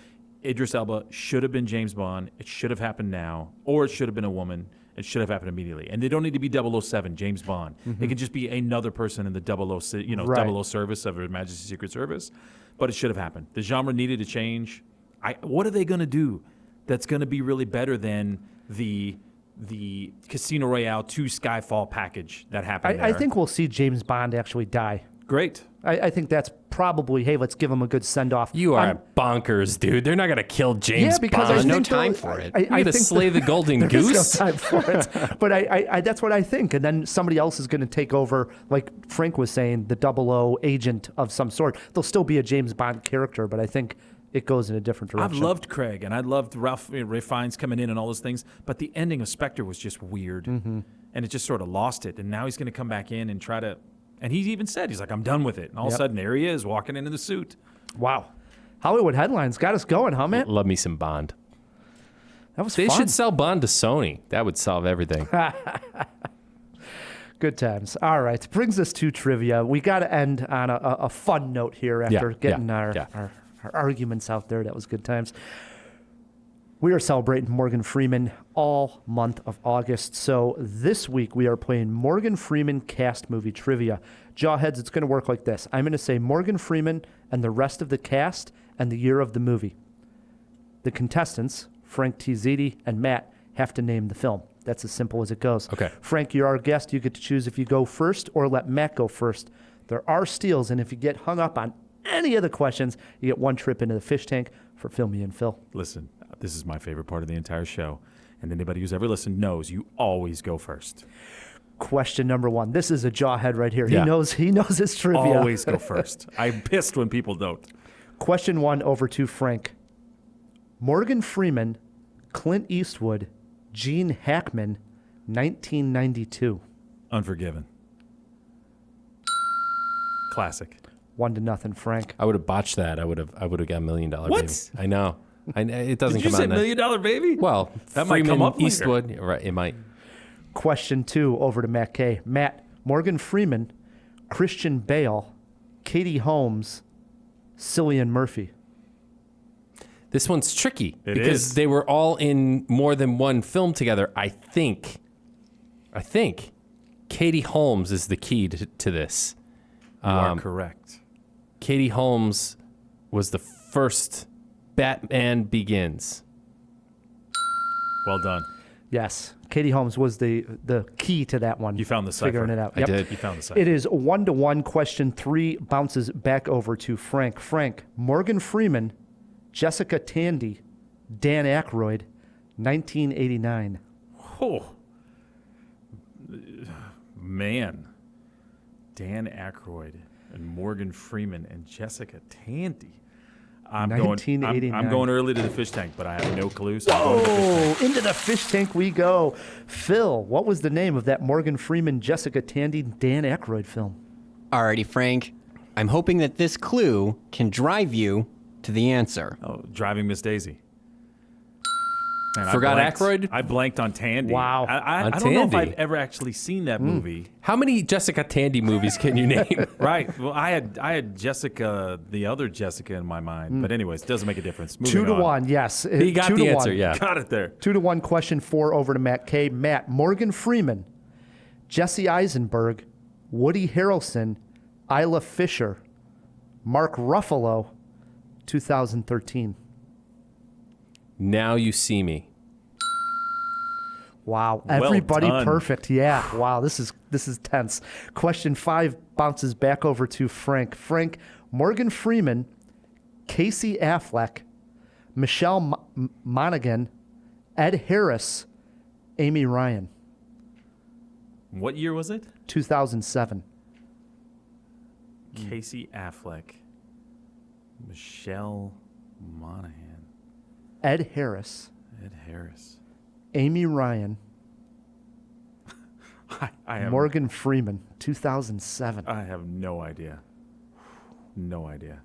D: Idris Elba should have been James Bond. It should have happened now, or it should have been a woman. It should have happened immediately. And they don't need to be 007, James Bond. It could just be another person in the 00 service of Her Majesty's Secret Service. But it should have happened. The genre needed to change. What are they going to do that's going to be really better than the Casino Royale 2 Skyfall package that happened there?
B: I think we'll see James Bond actually die.
D: Great.
B: I think that's probably, hey, let's give him a good send-off.
A: You are bonkers, dude. They're not going to kill James
B: because
A: Bond.
C: There's no time for it.
A: You're going to slay the golden goose?
B: There's no time for it. But I that's what I think. And then somebody else is going to take over, like Frank was saying, the 00 agent of some sort. There'll still be a James Bond character, but I think it goes in a different direction.
D: I've loved Craig, and I loved Ralph Fiennes coming in and all those things, but the ending of Spectre was just weird, and it just sort of lost it. And now he's going to come back in and try to... And he even said, he's like, I'm done with it. And all of a sudden, there he is, walking into the suit.
B: Wow. Hollywood headlines got us going, huh, man?
A: Love me some Bond.
B: That was
A: They
B: fun.
A: should sell Bond to Sony. That would solve everything.
B: Good times. All right. Brings us to trivia. We got to end on a fun note here after getting our arguments out there. That was good times. We are celebrating Morgan Freeman all month of August. So this week we are playing Morgan Freeman cast movie trivia. Jawheads, it's going to work like this. I'm going to say Morgan Freeman and the rest of the cast and the year of the movie. The contestants, Frank T. Ziede and Matt, have to name the film. That's as simple as it goes.
A: Okay.
B: Frank, you're our guest. You get to choose if you go first or let Matt go first. There are steals, and if you get hung up on any of the questions, you get one trip into the fish tank for Fill Me In, Phil.
D: Listen, this is my favorite part of the entire show. And anybody who's ever listened knows you always go first.
B: Question number 1. This is a jawhead right here.
D: Yeah.
B: He knows his trivia.
D: Always go first. I'm pissed when people don't.
B: Question 1 over to Frank. Morgan Freeman, Clint Eastwood, Gene Hackman, 1992.
D: Unforgiven. Classic.
B: 1-0, Frank.
A: I would have botched that. I would have got $1 Million
D: What?
A: Baby. I know. It doesn't
D: Did you
A: come
D: say
A: out.
D: $1 Million Baby?
A: Well,
D: that might
A: Freeman,
D: come up later.
A: Eastwood. Right, it might.
B: Question 2 over to Matt K. Matt, Morgan Freeman, Christian Bale, Katie Holmes, Cillian Murphy.
A: This one's tricky
D: It
A: because
D: is.
A: they were all in more than one film together. I think Katie Holmes is the key to this.
D: You are correct.
A: Katie Holmes was the first Batman Begins.
D: Well done.
B: Yes, Katie Holmes was the key to that one.
D: You found the cipher.
B: Figuring it out.
A: I did.
D: You found the cipher.
B: It is 1-1. Question 3 bounces back over to Frank. Frank, Morgan Freeman, Jessica Tandy, Dan Aykroyd, 1989.
D: Oh. Man. Dan Aykroyd and Morgan Freeman and Jessica Tandy. I'm
B: 1989.
D: I'm going early to the fish tank, but I have no clue. So I'm going to the fish tank.
B: Into the fish tank we go. Phil, what was the name of that Morgan Freeman, Jessica Tandy, Dan Aykroyd film?
C: Alrighty, Frank. I'm hoping that this clue can drive you to the answer.
D: Oh, Driving Miss Daisy. Man,
A: Forgot
D: blanked.
A: Aykroyd?
D: I blanked on Tandy.
B: Wow.
D: I
A: On
D: don't know if
A: Tandy.
D: I've ever actually seen that movie.
A: How many Jessica Tandy movies can you name?
D: Right. Well, I had Jessica, the other Jessica, in my mind. But anyways, it doesn't make a difference.
B: 2-1, yes.
A: He got
B: 2
A: the
B: to
A: answer,
B: 1.
A: yeah.
D: Got it there.
B: 2-1. Question 4 over to Matt K. Matt, Morgan Freeman, Jesse Eisenberg, Woody Harrelson, Isla Fisher, Mark Ruffalo, 2013.
A: Now You See Me.
B: Wow,
D: Well
B: everybody
D: done.
B: perfect. Yeah, wow, this is tense. Question 5 bounces back over to Frank. Frank, Morgan Freeman, Casey Affleck, Michelle Monaghan, Ed Harris, Amy Ryan.
D: What year was it?
B: 2007.
D: Casey Affleck. Michelle Monaghan.
B: Ed Harris,
D: Ed Harris.
B: Amy Ryan,
D: I have,
B: Morgan Freeman, 2007.
D: I have no idea. No idea.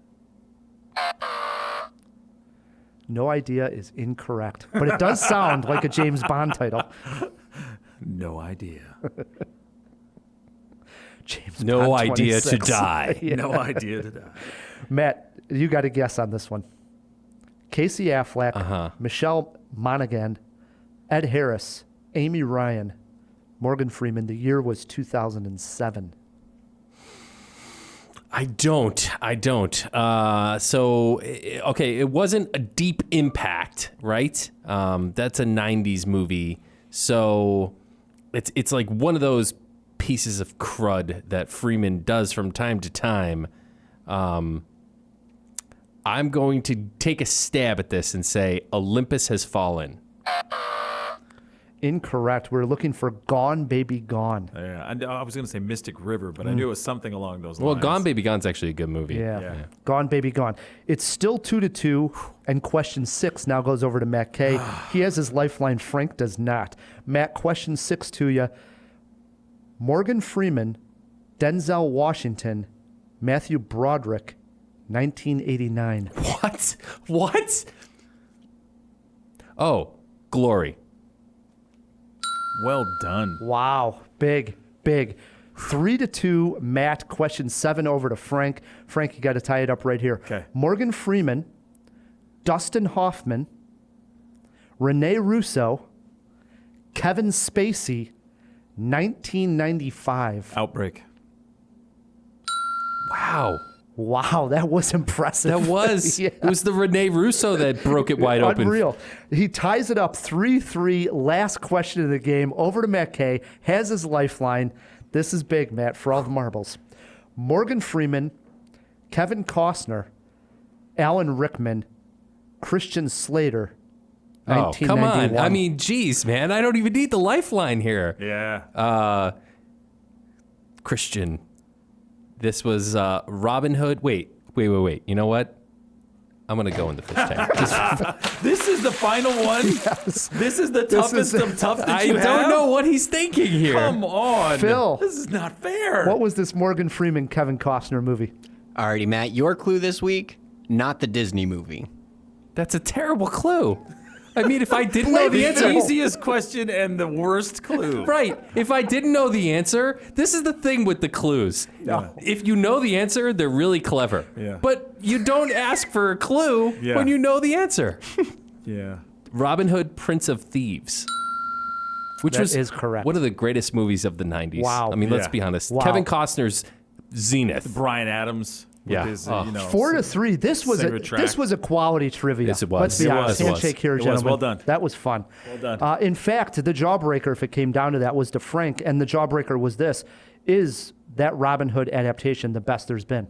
B: No idea is incorrect, but it does sound like a James Bond title.
D: No idea.
B: James
A: No
B: Bond
A: idea to
B: 26.
A: die.
B: Yeah.
D: No idea to die.
B: Matt, you got to guess on this one. Casey Affleck, Michelle Monaghan, Ed Harris, Amy Ryan, Morgan Freeman. The year was 2007.
A: I don't. Okay, it wasn't a Deep Impact, right? That's a 90s movie. So it's like one of those pieces of crud that Freeman does from time to time. I'm going to take a stab at this and say Olympus Has Fallen.
B: Incorrect. We're looking for Gone Baby Gone.
D: Yeah, I was going to say Mystic River, but I knew it was something along those
A: Well,
D: lines.
A: Gone Baby Gone's actually a good movie.
B: Yeah. Gone Baby Gone. It's still 2-2, and question 6 now goes over to Matt K. He has his lifeline. Frank does not. Matt, question 6 to you. Morgan Freeman, Denzel Washington, Matthew Broderick, 1989.
A: What? Oh, Glory.
D: Well done.
B: Wow. Big. 3-2, Matt. Question 7 over to Frank. Frank, you got to tie it up right here.
D: Okay.
B: Morgan Freeman, Dustin Hoffman, Rene Russo, Kevin Spacey, 1995.
D: Outbreak.
B: Wow, that was impressive.
A: That was.
B: Yeah.
A: It was the Rene Russo that broke it wide open.
B: Unreal. He ties it up 3-3. Last question of the game. Over to Matt K. Has his lifeline. This is big, Matt, for all the marbles. Morgan Freeman, Kevin Costner, Alan Rickman, Christian Slater.
A: Oh, come on.
B: 1991.
A: I mean, geez, man. I don't even need the lifeline here.
D: Yeah.
A: Christian. This was Robin Hood. Wait. You know what? I'm going to go in the fish tank.
D: This is the final one?
B: Yes.
D: This is the toughest of tough that you
A: I
D: have?
A: don't know what he's thinking here.
D: Come on.
B: Phil.
D: This is not fair.
B: What was this Morgan Freeman, Kevin Costner movie?
C: Alrighty, Matt, your clue this week, not the Disney movie.
A: That's a terrible clue. I mean, if I didn't know the answer.
D: The easiest question and the worst clue.
A: Right. If I didn't know the answer, this is the thing with the clues.
D: Yeah.
A: If you know the answer, they're really clever.
D: Yeah.
A: But you don't ask for a clue when you know the answer.
D: Yeah.
A: Robin Hood, Prince of Thieves. Which
B: That is correct.
A: One of the greatest movies of the 90s.
B: Wow.
A: I mean, let's be honest.
B: Wow.
A: Kevin Costner's zenith.
D: Brian Adams. With
A: Yeah.
D: his,
B: 4-3. This was a quality trivia.
A: Yes, it was.
B: Let's be
A: It
B: honest.
A: was.
B: Handshake here,
D: It was.
B: gentlemen.
D: Well done.
B: That was fun.
D: Well done.
B: In fact, the Jawbreaker, if it came down to that, was to Frank, and the Jawbreaker was this: is that Robin Hood adaptation the best there's been?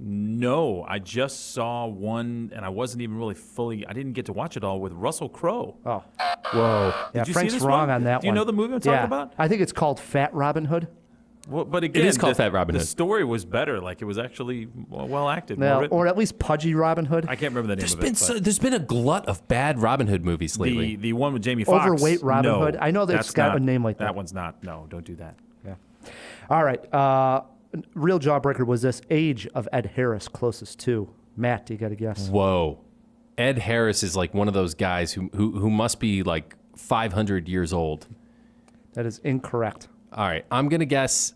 D: No, I just saw one, and I wasn't even really I didn't get to watch it all with Russell Crowe.
B: Oh,
A: whoa!
B: yeah.
D: Did you
B: Frank's
D: see this
B: wrong
D: one?
B: on that one.
D: Do you know the movie I'm talking about?
B: I think it's called Fat Robin Hood.
D: Well, but again,
A: is called Fat Robin
D: the
A: Hood.
D: story was better. Like, it was actually well acted.
B: Yeah,
D: well written.
B: or at least Pudgy Robin Hood.
D: I can't remember the name of it. but
A: There's been a glut of bad Robin Hood movies lately.
D: the one with Jamie Foxx.
B: Overweight Robin
D: no,
B: Hood. I know that it's
D: that's
B: got
D: not-
B: a name like that.
D: That one's not. No, don't do that.
B: Yeah. All right. Real Jawbreaker was this: Age of Ed Harris closest to. Matt, do you got to guess?
A: Whoa. Ed Harris is like one of those guys who must be like 500 years old.
B: That is incorrect.
A: All right. I'm going to guess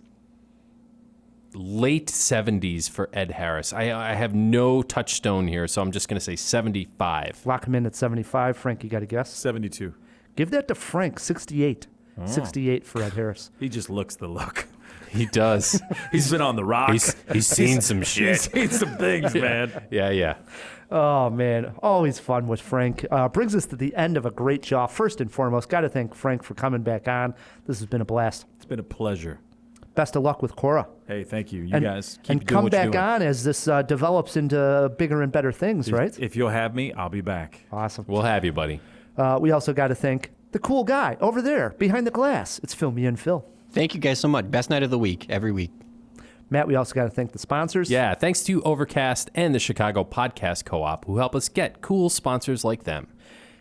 A: late 70s for Ed Harris. I have no touchstone here, so I'm just going to say 75.
B: Lock him in at 75. Frank, you got to guess?
D: 72.
B: Give that to Frank, 68. 68 for Ed Harris.
D: He just looks the look.
A: He does.
D: He's been on the rock.
A: He's seen some shit.
D: He's seen some things, man.
A: Yeah.
B: Oh, man. Always fun with Frank. Brings us to the end of a great job. First and foremost, got to thank Frank for coming back on. This has been a blast.
D: It's been a pleasure.
B: Best of luck with Cora.
D: Hey, thank you. You
B: And-
D: guys keep
B: and
D: doing
B: come
D: what you're
B: back
D: doing.
B: on as this develops into bigger and better things, right?
D: If you'll have me, I'll be back.
B: Awesome.
A: We'll have you, buddy.
B: We also got to thank the cool guy over there behind the glass. It's Phil, me, and Phil.
C: Thank you guys so much. Best night of the week, every week.
B: Matt, we also got to thank the sponsors.
A: Yeah, thanks to Overcast and the Chicago Podcast Co-op who help us get cool sponsors like them.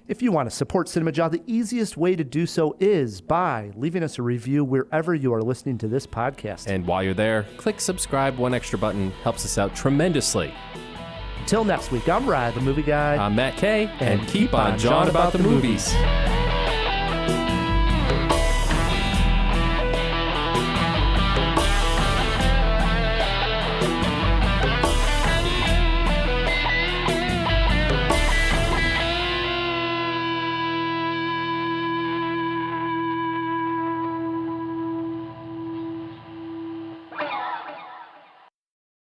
B: If you want to support Cinemajaw, the easiest way to do so is by leaving us a review wherever you are listening to this podcast.
A: And while you're there, click subscribe. One extra button helps us out tremendously.
B: Until next week, I'm Ryan, the movie guy.
A: I'm Matt Kay, and keep on jawing about the movies.